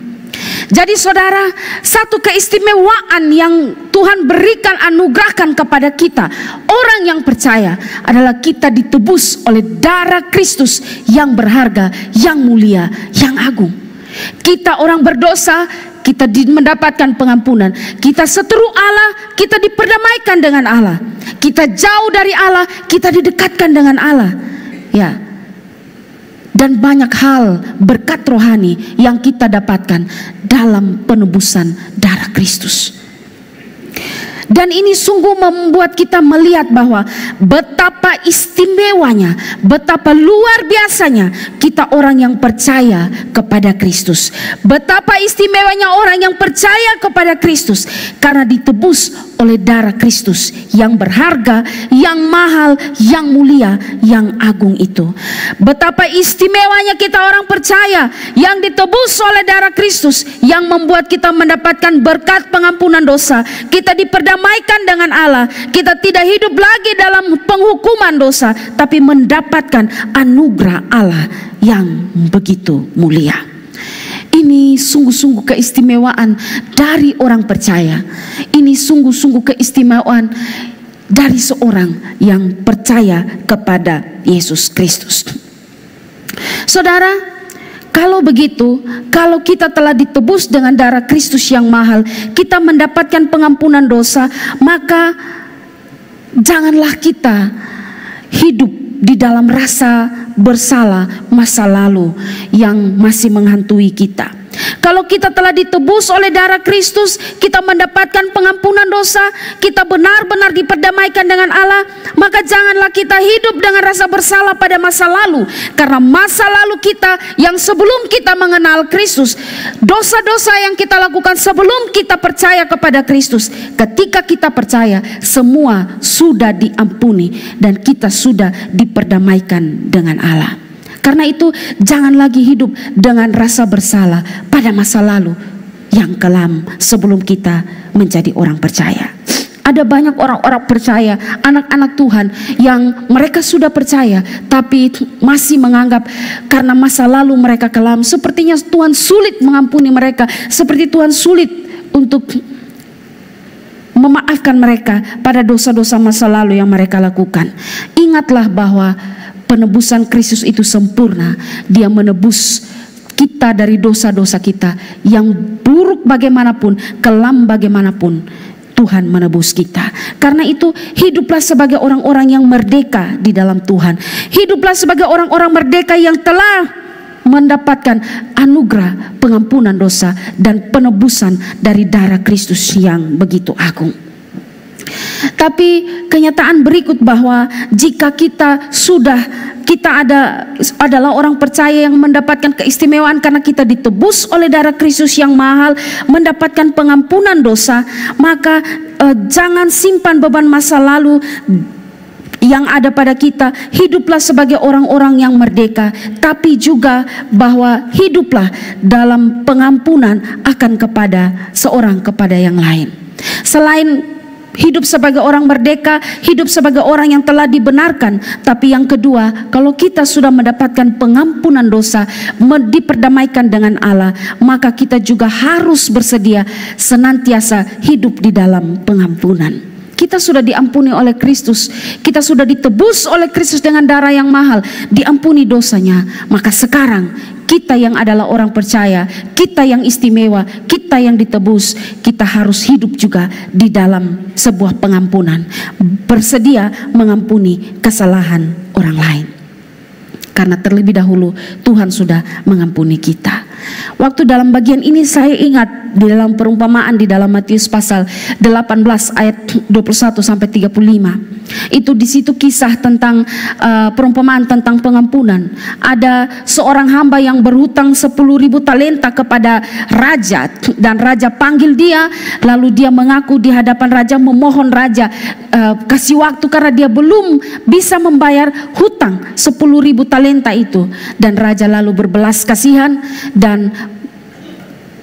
Jadi saudara, satu keistimewaan yang Tuhan berikan, anugerahkan kepada kita orang yang percaya adalah kita ditebus oleh darah Kristus yang berharga, yang mulia, yang agung. Kita orang berdosa, kita mendapatkan pengampunan. Kita seteru Allah, kita diperdamaikan dengan Allah. Kita jauh dari Allah, kita didekatkan dengan Allah. Ya. Dan banyak hal berkat rohani yang kita dapatkan dalam penebusan darah Kristus. Dan ini sungguh membuat kita melihat bahwa betapa istimewanya, betapa luar biasanya kita orang yang percaya kepada Kristus. Betapa istimewanya orang yang percaya kepada Kristus karena ditebus oleh darah Kristus yang berharga, yang mahal, yang mulia, yang agung itu. Betapa istimewanya kita orang percaya yang ditebus oleh darah Kristus yang membuat kita mendapatkan berkat pengampunan dosa. Kita diperdamaikan dengan Allah. Kita tidak hidup lagi dalam penghukuman dosa, tapi mendapatkan anugerah Allah yang begitu mulia. Ini sungguh-sungguh keistimewaan dari orang percaya. Ini sungguh-sungguh keistimewaan dari seorang yang percaya kepada Yesus Kristus. Saudara, kalau begitu, kalau kita telah ditebus dengan darah Kristus yang mahal, kita mendapatkan pengampunan dosa, maka janganlah kita hidup di dalam rasa bersalah masa lalu yang masih menghantui kita. Kalau kita telah ditebus oleh darah Kristus, kita mendapatkan pengampunan dosa, kita benar-benar diperdamaikan dengan Allah, maka janganlah kita hidup dengan rasa bersalah pada masa lalu. Karena masa lalu kita yang sebelum kita mengenal Kristus, dosa-dosa yang kita lakukan sebelum kita percaya kepada Kristus, ketika kita percaya, semua sudah diampuni dan kita sudah diperdamaikan dengan Allah. Karena itu jangan lagi hidup dengan rasa bersalah pada masa lalu yang kelam sebelum kita menjadi orang percaya. Ada banyak orang-orang percaya, anak-anak Tuhan yang mereka sudah percaya tapi masih menganggap karena masa lalu mereka kelam, sepertinya Tuhan sulit mengampuni mereka, seperti Tuhan sulit untuk memaafkan mereka pada dosa-dosa masa lalu yang mereka lakukan. Ingatlah bahwa penebusan Kristus itu sempurna. Dia menebus kita dari dosa-dosa kita yang buruk bagaimanapun, kelam bagaimanapun. Tuhan menebus kita. Karena itu hiduplah sebagai orang-orang yang merdeka di dalam Tuhan. Hiduplah sebagai orang-orang merdeka yang telah mendapatkan anugerah pengampunan dosa dan penebusan dari darah Kristus yang begitu agung. Tapi kenyataan berikut bahwa jika kita adalah orang percaya yang mendapatkan keistimewaan karena kita ditebus oleh darah Kristus yang mahal, mendapatkan pengampunan dosa, maka jangan simpan beban masa lalu yang ada pada kita. Hiduplah sebagai orang-orang yang merdeka, tapi juga bahwa hiduplah dalam pengampunan akan kepada seorang kepada yang lain. Selain hidup sebagai orang merdeka, hidup sebagai orang yang telah dibenarkan, tapi yang kedua, kalau kita sudah mendapatkan pengampunan dosa, diperdamaikan dengan Allah, maka kita juga harus bersedia senantiasa hidup di dalam pengampunan. Kita sudah diampuni oleh Kristus, kita sudah ditebus oleh Kristus dengan darah yang mahal, diampuni dosanya. Maka sekarang kita yang adalah orang percaya, kita yang istimewa, kita yang ditebus, kita harus hidup juga di dalam sebuah pengampunan, bersedia mengampuni kesalahan orang lain. Karena terlebih dahulu Tuhan sudah mengampuni kita. Waktu dalam bagian ini saya ingat di dalam perumpamaan di dalam Matius pasal 18 ayat 21 sampai 35. Itu di situ kisah tentang perumpamaan tentang pengampunan. Ada seorang hamba yang berhutang 10.000 talenta kepada raja, dan raja panggil dia, lalu dia mengaku di hadapan raja, memohon raja kasih waktu karena dia belum bisa membayar hutang 10.000 talenta itu. Dan raja lalu berbelas kasihan dan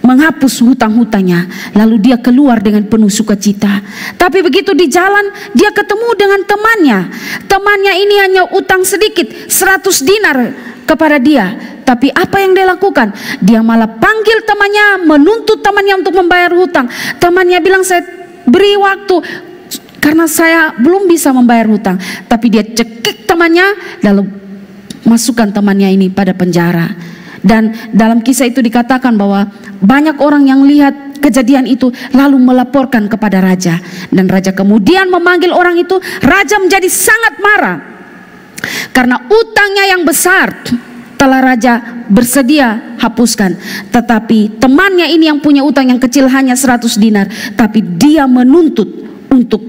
menghapus hutang-hutangnya. Lalu dia keluar dengan penuh sukacita. Tapi begitu di jalan dia ketemu dengan temannya. Temannya ini hanya utang sedikit, 100 dinar kepada dia. Tapi apa yang dia lakukan? Dia malah panggil temannya, menuntut temannya untuk membayar hutang. Temannya bilang, saya beri waktu karena saya belum bisa membayar hutang. Tapi dia cekik temannya, lalu masukkan temannya ini pada penjara. Dan dalam kisah itu dikatakan bahwa banyak orang yang lihat kejadian itu lalu melaporkan kepada raja. Dan raja kemudian memanggil orang itu. Raja menjadi sangat marah karena utangnya yang besar telah raja bersedia hapuskan. Tetapi temannya ini yang punya utang yang kecil hanya 100 dinar. Tapi dia menuntut untuk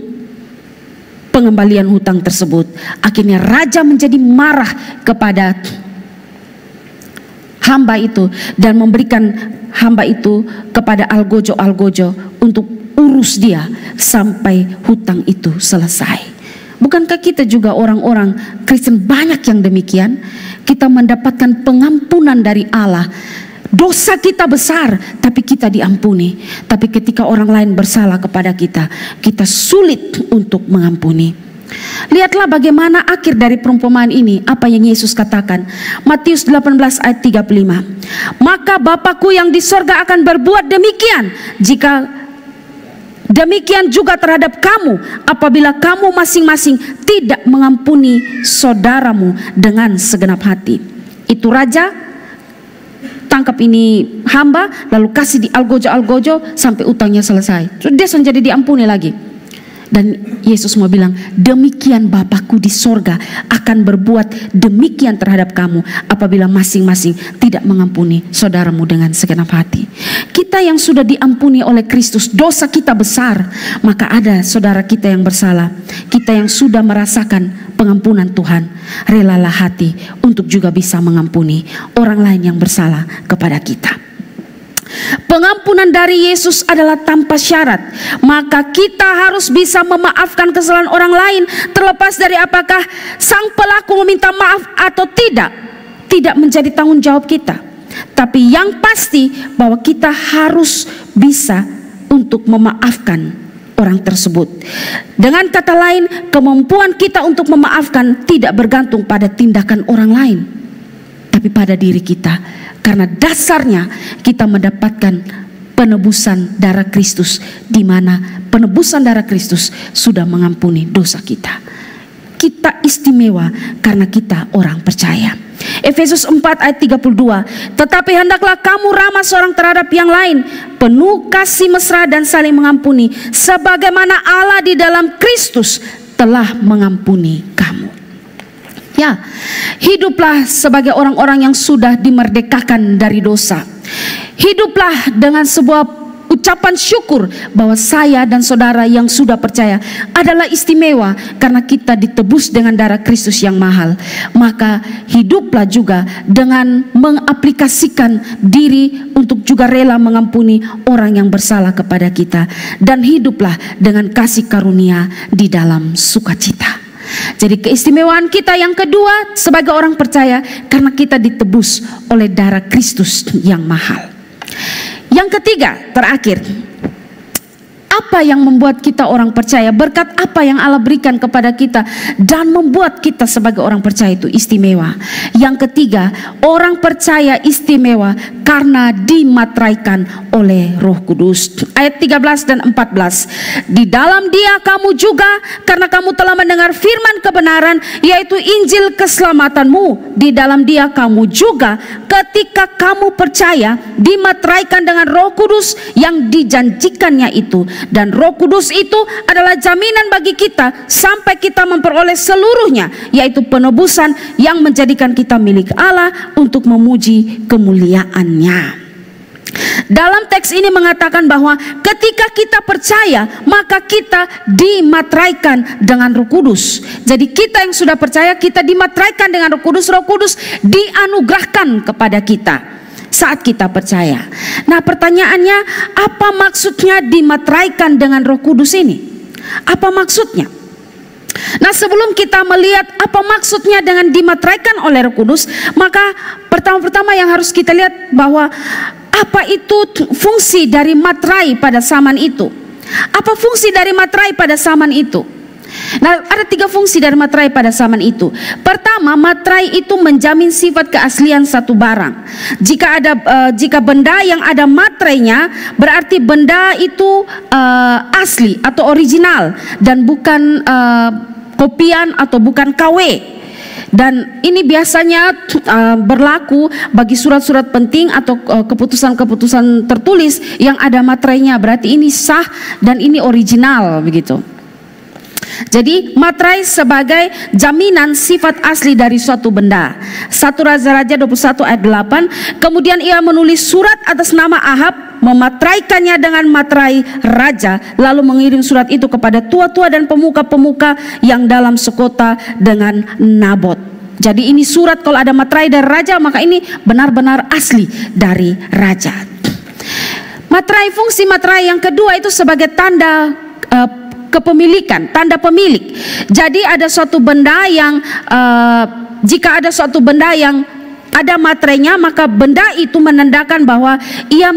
pengembalian hutang tersebut. Akhirnya raja menjadi marah kepada hamba itu dan memberikan hamba itu kepada algojo untuk urus dia sampai hutang itu selesai. Bukankah kita juga orang-orang Kristen banyak yang demikian? Kita mendapatkan pengampunan dari Allah. Dosa kita besar, tapi kita diampuni. Tapi ketika orang lain bersalah kepada kita, kita sulit untuk mengampuni. Lihatlah bagaimana akhir dari perumpamaan ini. Apa yang Yesus katakan, Matius 18 ayat 35. Maka Bapakku yang di sorga akan berbuat demikian jika demikian juga terhadap kamu, apabila kamu masing-masing tidak mengampuni saudaramu dengan segenap hati. Itu raja tangkap ini hamba, lalu kasih di algojo sampai utangnya selesai. Dia jadi diampuni lagi. Dan Yesus mau bilang, demikian Bapakku di sorga akan berbuat demikian terhadap kamu apabila masing-masing tidak mengampuni saudaramu dengan segenap hati. Kita yang sudah diampuni oleh Kristus, dosa kita besar, maka ada saudara kita yang bersalah. Kita yang sudah merasakan pengampunan Tuhan, relalah hati untuk juga bisa mengampuni orang lain yang bersalah kepada kita. Pengampunan dari Yesus adalah tanpa syarat. Maka kita harus bisa memaafkan kesalahan orang lain, terlepas dari apakah sang pelaku meminta maaf atau tidak. Tidak menjadi tanggung jawab kita. Tapi yang pasti bahwa kita harus bisa untuk memaafkan orang tersebut. Dengan kata lain, kemampuan kita untuk memaafkan tidak bergantung pada tindakan orang lain, tapi pada diri kita. Karena dasarnya kita mendapatkan penebusan darah Kristus, di mana penebusan darah Kristus sudah mengampuni dosa kita. Kita istimewa karena kita orang percaya. Efesus 4 ayat 32. Tetapi hendaklah kamu ramah seorang terhadap yang lain, penuh kasih mesra dan saling mengampuni, sebagaimana Allah di dalam Kristus telah mengampuni kamu. Ya, hiduplah sebagai orang-orang yang sudah dimerdekakan dari dosa. Hiduplah dengan sebuah ucapan syukur bahwa saya dan saudara yang sudah percaya adalah istimewa karena kita ditebus dengan darah Kristus yang mahal. Maka hiduplah juga dengan mengaplikasikan diri untuk juga rela mengampuni orang yang bersalah kepada kita, dan hiduplah dengan kasih karunia di dalam sukacita. Jadi keistimewaan kita yang kedua sebagai orang percaya karena kita ditebus oleh darah Kristus yang mahal. Yang ketiga, terakhir, apa yang membuat kita orang percaya? Berkat apa yang Allah berikan kepada kita dan membuat kita sebagai orang percaya itu istimewa? Yang ketiga, orang percaya istimewa karena dimateraikan oleh Roh Kudus. Ayat 13 dan 14. Di dalam Dia kamu juga, karena kamu telah mendengar firman kebenaran, yaitu Injil keselamatanmu. Di dalam Dia kamu juga, ketika kamu percaya, dimateraikan dengan Roh Kudus yang dijanjikannya itu. Dan Roh Kudus itu adalah jaminan bagi kita sampai kita memperoleh seluruhnya, yaitu penebusan yang menjadikan kita milik Allah untuk memuji kemuliaannya. Dalam teks ini mengatakan bahwa ketika kita percaya, maka kita dimateraikan dengan Roh Kudus. Jadi kita yang sudah percaya, kita dimateraikan dengan Roh Kudus. Roh Kudus dianugerahkan kepada kita saat kita percaya. Nah, pertanyaannya, apa maksudnya dimateraikan dengan Roh Kudus ini? Apa maksudnya? Nah, sebelum kita melihat apa maksudnya dengan dimateraikan oleh Roh Kudus, maka pertama-tama yang harus kita lihat bahwa apa itu fungsi dari materai pada zaman itu? Apa fungsi dari materai pada zaman itu? Nah, ada 3 fungsi dari materai pada zaman itu. Pertama, materai itu menjamin sifat keaslian satu barang. Jika benda yang ada materainya, berarti benda itu asli atau original dan bukan kopian atau bukan KW. Dan ini biasanya berlaku bagi surat-surat penting atau keputusan-keputusan tertulis yang ada materainya. Berarti ini sah dan ini original, begitu. Jadi materai sebagai jaminan sifat asli dari suatu benda. 1 Raja-Raja 21 ayat 8. Kemudian ia menulis surat atas nama Ahab, memateraikannya dengan materai raja, lalu mengirim surat itu kepada tua-tua dan pemuka-pemuka yang dalam sekota dengan Nabot. Jadi ini surat kalau ada materai dari raja, maka ini benar-benar asli dari raja. Materai, fungsi materai yang kedua itu sebagai tanda kepemilikan, tanda pemilik. Jadi ada suatu benda yang jika ada suatu benda yang ada materainya, maka benda itu menandakan bahwa ia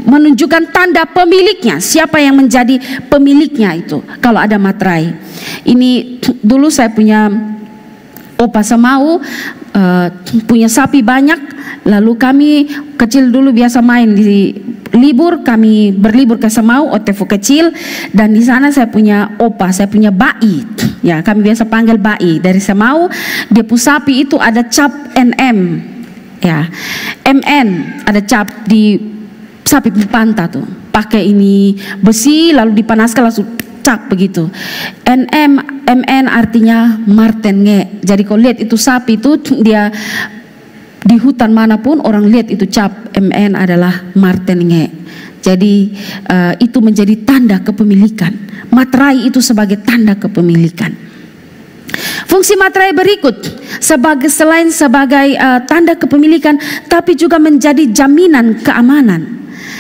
menunjukkan tanda pemiliknya, siapa yang menjadi pemiliknya itu kalau ada materai. Ini dulu saya punya opa Semau, punya sapi banyak, lalu kami kecil dulu biasa main di libur, kami berlibur ke Semau, OTV kecil, dan di sana saya punya opa, saya punya bai, ya kami biasa panggil bai dari Semau. Dia sapi itu ada cap NM, ya MN, ada cap di sapi pantat tuh, pakai ini besi lalu dipanaskan langsung cap begitu. NM, MN artinya Marten nge. Jadi kalau lihat itu sapi itu dia di hutan manapun orang lihat itu cap MN adalah Marten nge. Jadi itu menjadi tanda kepemilikan. Materai itu sebagai tanda kepemilikan. Fungsi materai berikut selain sebagai tanda kepemilikan, tapi juga menjadi jaminan keamanan.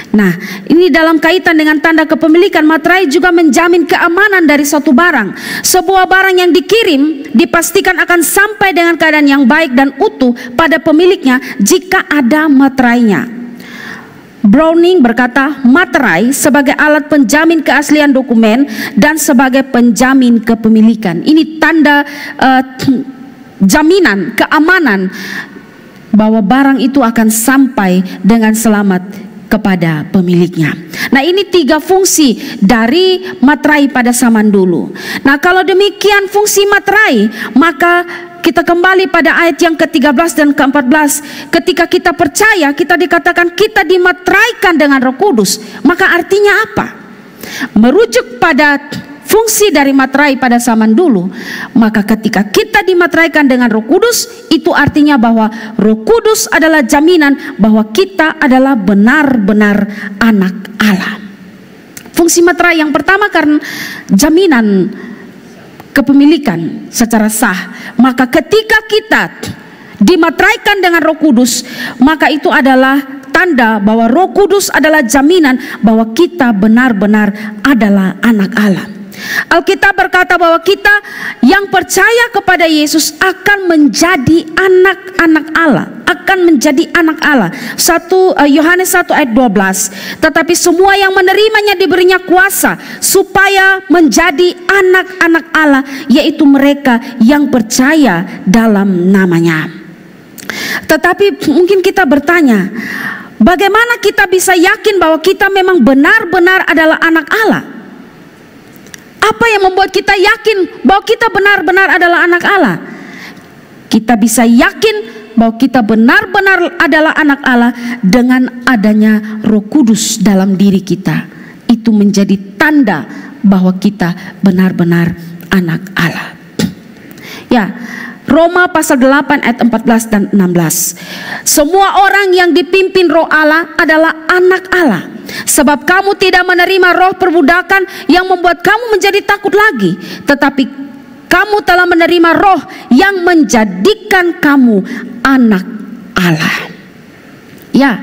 Nah, ini dalam kaitan dengan tanda kepemilikan, materai juga menjamin keamanan dari suatu barang. Sebuah barang yang dikirim dipastikan akan sampai dengan keadaan yang baik dan utuh pada pemiliknya jika ada materainya. Browning berkata, materai sebagai alat penjamin keaslian dokumen dan sebagai penjamin kepemilikan. Ini tanda jaminan keamanan bahwa barang itu akan sampai dengan selamat kepada pemiliknya. Nah, ini 3 fungsi dari materai pada zaman dulu. Nah, kalau demikian fungsi materai, maka kita kembali pada ayat yang ke-13 dan ke-14. Ketika kita percaya, kita dikatakan kita dimateraikan dengan Roh Kudus. Maka artinya apa? Merujuk pada fungsi dari materai pada zaman dulu, maka ketika kita dimateraikan dengan Roh Kudus, itu artinya bahwa Roh Kudus adalah jaminan bahwa kita adalah benar-benar anak Allah. Fungsi materai yang pertama karena jaminan kepemilikan secara sah. Maka ketika kita dimateraikan dengan Roh Kudus, maka itu adalah tanda bahwa Roh Kudus adalah jaminan bahwa kita benar-benar adalah anak Allah. Alkitab berkata bahwa kita yang percaya kepada Yesus akan menjadi anak-anak Allah, akan menjadi anak Allah. Yohanes 1 ayat 12. Tetapi semua yang menerimanya diberinya kuasa supaya menjadi anak-anak Allah, yaitu mereka yang percaya dalam namanya. Tetapi mungkin kita bertanya, bagaimana kita bisa yakin bahwa kita memang benar-benar adalah anak Allah? Apa yang membuat kita yakin bahwa kita benar-benar adalah anak Allah? Kita bisa yakin bahwa kita benar-benar adalah anak Allah dengan adanya Roh Kudus dalam diri kita. Itu menjadi tanda bahwa kita benar-benar anak Allah. Ya, Roma pasal 8 ayat 14 dan 16. Semua orang yang dipimpin Roh Allah adalah anak Allah. Sebab kamu tidak menerima roh perbudakan yang membuat kamu menjadi takut lagi, tetapi kamu telah menerima roh yang menjadikan kamu anak Allah. Ya,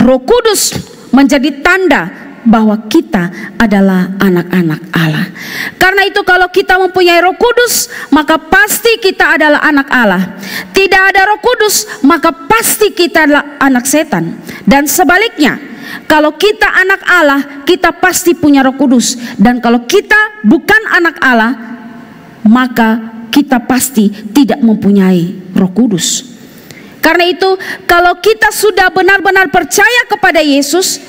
Roh Kudus menjadi tanda bahwa kita adalah anak-anak Allah. Karena itu kalau kita mempunyai Roh Kudus, maka pasti kita adalah anak Allah. Tidak ada Roh Kudus, maka pasti kita adalah anak setan. Dan sebaliknya, kalau kita anak Allah, kita pasti punya Roh Kudus. Dan kalau kita bukan anak Allah, maka kita pasti tidak mempunyai Roh Kudus. Karena itu, kalau kita sudah benar-benar percaya kepada Yesus,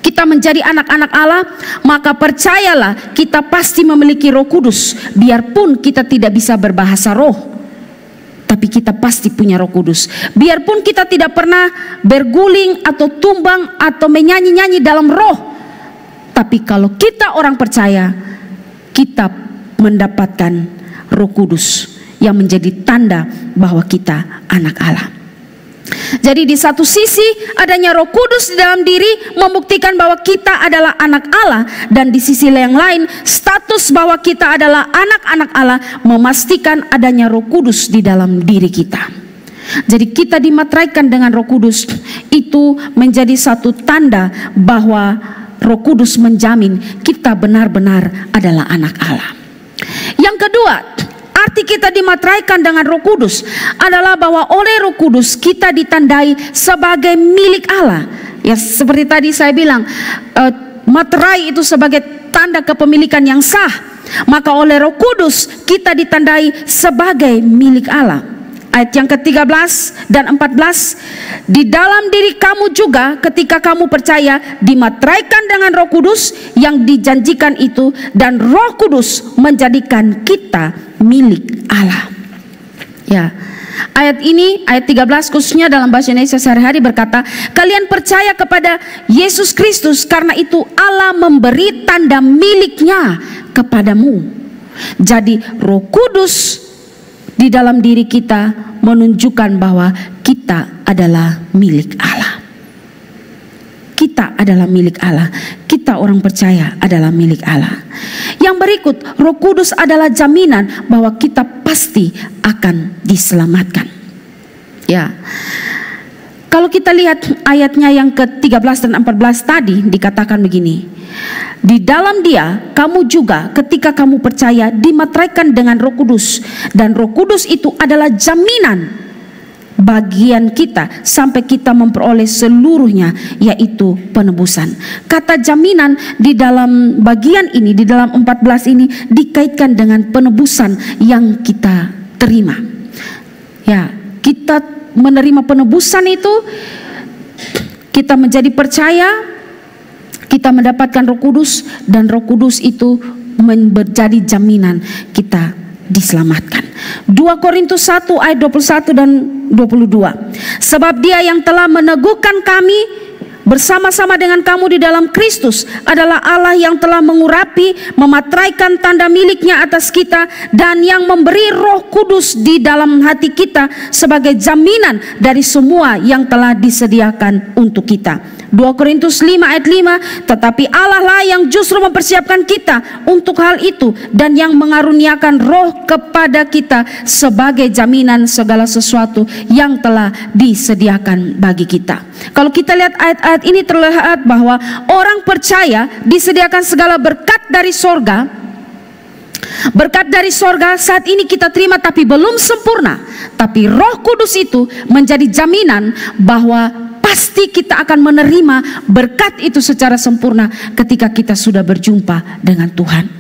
kita menjadi anak-anak Allah, maka percayalah kita pasti memiliki Roh Kudus. Biarpun kita tidak bisa berbahasa roh, tapi kita pasti punya Roh Kudus. Biarpun kita tidak pernah berguling atau tumbang atau menyanyi-nyanyi dalam roh, tapi kalau kita orang percaya, kita mendapatkan Roh Kudus yang menjadi tanda bahwa kita anak Allah. Jadi di satu sisi adanya Roh Kudus di dalam diri membuktikan bahwa kita adalah anak Allah, dan di sisi yang lain status bahwa kita adalah anak-anak Allah memastikan adanya Roh Kudus di dalam diri kita. Jadi kita dimateraikan dengan Roh Kudus, itu menjadi satu tanda bahwa Roh Kudus menjamin kita benar-benar adalah anak Allah. Yang kedua, arti kita dimateraikan dengan Roh Kudus adalah bahwa oleh Roh Kudus kita ditandai sebagai milik Allah. Ya, seperti tadi saya bilang, materai itu sebagai tanda kepemilikan yang sah. Maka oleh Roh Kudus kita ditandai sebagai milik Allah. Ayat yang ke-13 dan 14, di dalam diri kamu juga ketika kamu percaya dimateraikan dengan Roh Kudus yang dijanjikan itu, dan Roh Kudus menjadikan kita milik Allah. Ya, ayat ini, ayat 13 khususnya dalam bahasa Indonesia sehari-hari berkata, kalian percaya kepada Yesus Kristus, karena itu Allah memberi tanda miliknya kepadamu. Jadi Roh Kudus di dalam diri kita menunjukkan bahwa kita adalah milik Allah. Kita adalah milik Allah. Kita orang percaya adalah milik Allah. Yang berikut, Roh Kudus adalah jaminan bahwa kita pasti akan diselamatkan. Ya. Kalau kita lihat ayatnya yang ke-13 dan 14 tadi dikatakan begini. Di dalam Dia kamu juga ketika kamu percaya dimateraikan dengan Roh Kudus, dan Roh Kudus itu adalah jaminan bagian kita sampai kita memperoleh seluruhnya, yaitu penebusan. Kata jaminan di dalam bagian ini, di dalam 14 ini dikaitkan dengan penebusan yang kita terima. Ya, kita menerima penebusan itu, kita menjadi percaya, kita mendapatkan Roh Kudus, dan Roh Kudus itu menjadi jaminan kita diselamatkan. 2 Korintus 1 ayat 21 dan 22. Sebab Dia yang telah meneguhkan kami bersama-sama dengan kamu di dalam Kristus adalah Allah yang telah mengurapi, memateraikan tanda miliknya atas kita, dan yang memberi Roh Kudus di dalam hati kita sebagai jaminan dari semua yang telah disediakan untuk kita. 2 Korintus 5 ayat 5, tetapi Allah lah yang justru mempersiapkan kita untuk hal itu dan yang mengaruniakan Roh kepada kita sebagai jaminan segala sesuatu yang telah disediakan bagi kita. Kalau kita lihat ayat-ayat ini, terlihat bahwa orang percaya disediakan segala berkat dari sorga. Berkat dari sorga saat ini kita terima tapi belum sempurna. Tapi Roh Kudus itu menjadi jaminan bahwa pasti kita akan menerima berkat itu secara sempurna ketika kita sudah berjumpa dengan Tuhan.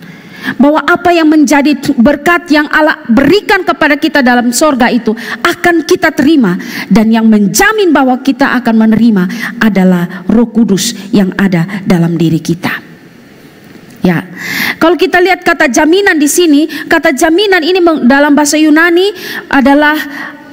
Bahwa apa yang menjadi berkat yang Allah berikan kepada kita dalam sorga itu akan kita terima, dan yang menjamin bahwa kita akan menerima adalah Roh Kudus yang ada dalam diri kita. Ya, kalau kita lihat kata jaminan di sini, kata jaminan ini dalam bahasa Yunani adalah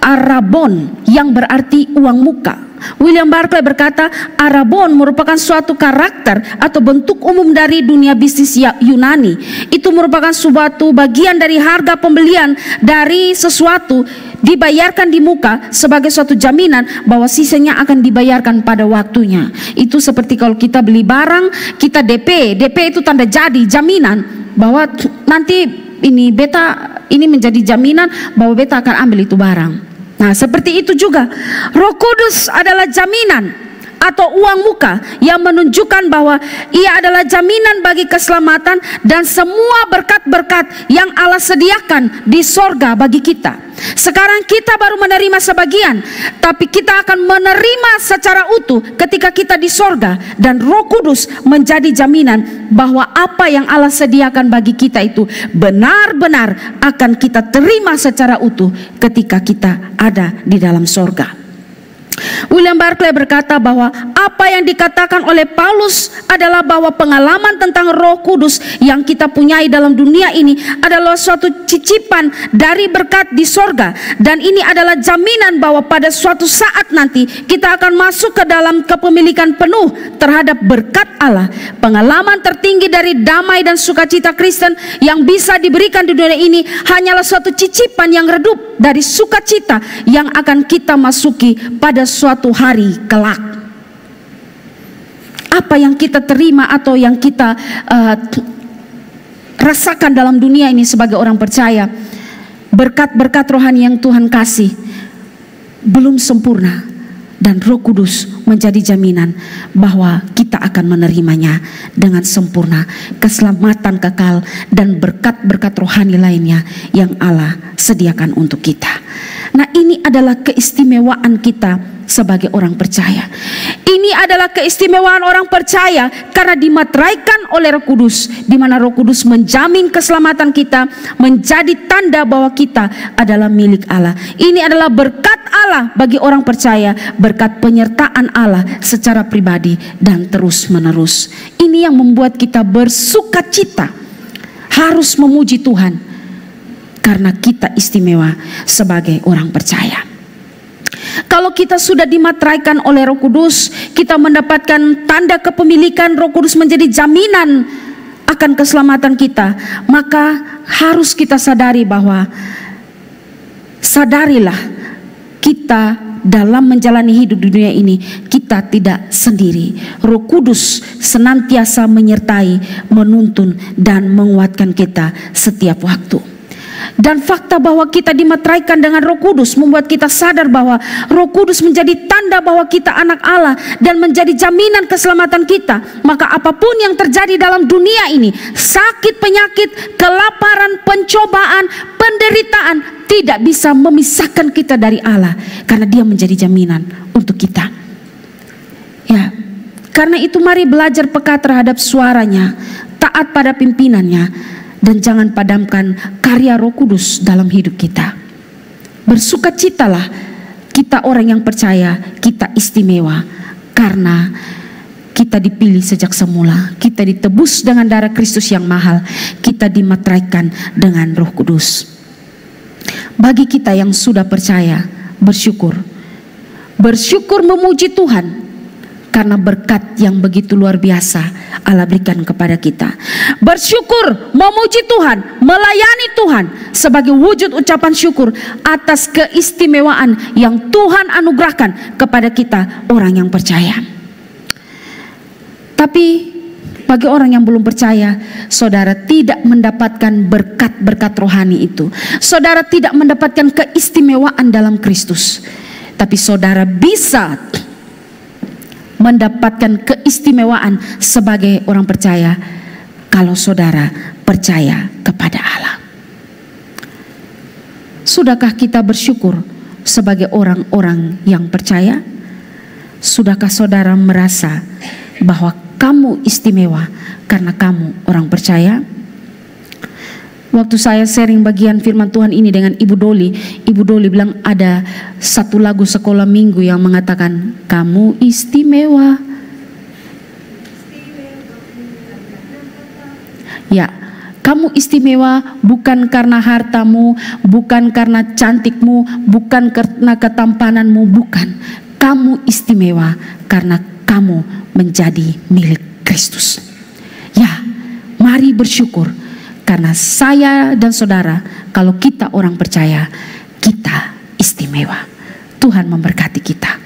arabon, yang berarti uang muka. William Barclay berkata, arabon merupakan suatu karakter atau bentuk umum dari dunia bisnis Yunani. Itu merupakan suatu bagian dari harga pembelian dari sesuatu dibayarkan di muka sebagai suatu jaminan bahwa sisanya akan dibayarkan pada waktunya. Itu seperti kalau kita beli barang, kita DP. DP itu tanda jadi, jaminan bahwa nanti ini menjadi jaminan bahwa beta akan ambil itu barang. Nah, seperti itu juga Roh Kudus adalah jaminan atau uang muka yang menunjukkan bahwa ia adalah jaminan bagi keselamatan dan semua berkat-berkat yang Allah sediakan di sorga bagi kita. Sekarang kita baru menerima sebagian, tapi kita akan menerima secara utuh ketika kita di sorga, dan Roh Kudus menjadi jaminan bahwa apa yang Allah sediakan bagi kita itu benar-benar akan kita terima secara utuh ketika kita ada di dalam sorga. William Barclay berkata bahwa apa yang dikatakan oleh Paulus adalah bahwa pengalaman tentang Roh Kudus yang kita punyai dalam dunia ini adalah suatu cicipan dari berkat di sorga, dan ini adalah jaminan bahwa pada suatu saat nanti kita akan masuk ke dalam kepemilikan penuh terhadap berkat Allah. Pengalaman tertinggi dari damai dan sukacita Kristen yang bisa diberikan di dunia ini hanyalah suatu cicipan yang redup dari sukacita yang akan kita masuki pada suatu hari kelak. Apa yang kita terima atau yang kita rasakan dalam dunia ini sebagai orang percaya, berkat-berkat rohani yang Tuhan kasih belum sempurna, dan Roh Kudus menjadi jaminan bahwa kita akan menerimanya dengan sempurna, keselamatan kekal dan berkat-berkat rohani lainnya yang Allah sediakan untuk kita. Nah, ini adalah keistimewaan kita sebagai orang percaya. Ini adalah keistimewaan orang percaya karena dimateraikan oleh Roh Kudus, di mana Roh Kudus menjamin keselamatan kita, menjadi tanda bahwa kita adalah milik Allah. Ini adalah berkat Allah bagi orang percaya, berkat penyertaan Allah secara pribadi dan terus-menerus. Ini yang membuat kita bersukacita, harus memuji Tuhan karena kita istimewa sebagai orang percaya. Kalau kita sudah dimateraikan oleh Roh Kudus, kita mendapatkan tanda kepemilikan Roh Kudus menjadi jaminan akan keselamatan kita, maka harus kita sadari bahwa sadarilah kita dalam menjalani hidup di dunia ini, kita tidak sendiri. Roh Kudus senantiasa menyertai, menuntun dan menguatkan kita setiap waktu. Dan fakta bahwa kita dimateraikan dengan Roh Kudus membuat kita sadar bahwa Roh Kudus menjadi tanda bahwa kita anak Allah dan menjadi jaminan keselamatan kita. Maka apapun yang terjadi dalam dunia ini, sakit, penyakit, kelaparan, pencobaan, penderitaan, tidak bisa memisahkan kita dari Allah, karena Dia menjadi jaminan untuk kita. Ya, karena itu mari belajar peka terhadap suaranya, taat pada pimpinannya, dan jangan padamkan karya Roh Kudus dalam hidup kita. Bersukacitalah kita orang yang percaya, kita istimewa karena kita dipilih sejak semula, kita ditebus dengan darah Kristus yang mahal, kita dimateraikan dengan Roh Kudus. Bagi kita yang sudah percaya, bersyukur memuji Tuhan karena berkat yang begitu luar biasa Allah berikan kepada kita. Bersyukur, memuji Tuhan, melayani Tuhan sebagai wujud ucapan syukur atas keistimewaan yang Tuhan anugerahkan kepada kita orang yang percaya. Tapi bagi orang yang belum percaya, saudara tidak mendapatkan berkat-berkat rohani itu. Saudara tidak mendapatkan keistimewaan dalam Kristus. Tapi saudara bisa mendapatkan keistimewaan sebagai orang percaya kalau saudara percaya kepada Allah. Sudahkah kita bersyukur sebagai orang-orang yang percaya? Sudahkah saudara merasa bahwa kamu istimewa karena kamu orang percaya? Waktu saya sharing bagian firman Tuhan ini dengan Ibu Doli bilang ada satu lagu sekolah minggu yang mengatakan kamu istimewa. Ya, kamu istimewa bukan karena hartamu, bukan karena cantikmu, bukan karena ketampananmu, bukan. Kamu istimewa karena kamu menjadi milik Kristus. Ya, mari bersyukur karena saya dan saudara, kalau kita orang percaya, kita istimewa. Tuhan memberkati kita.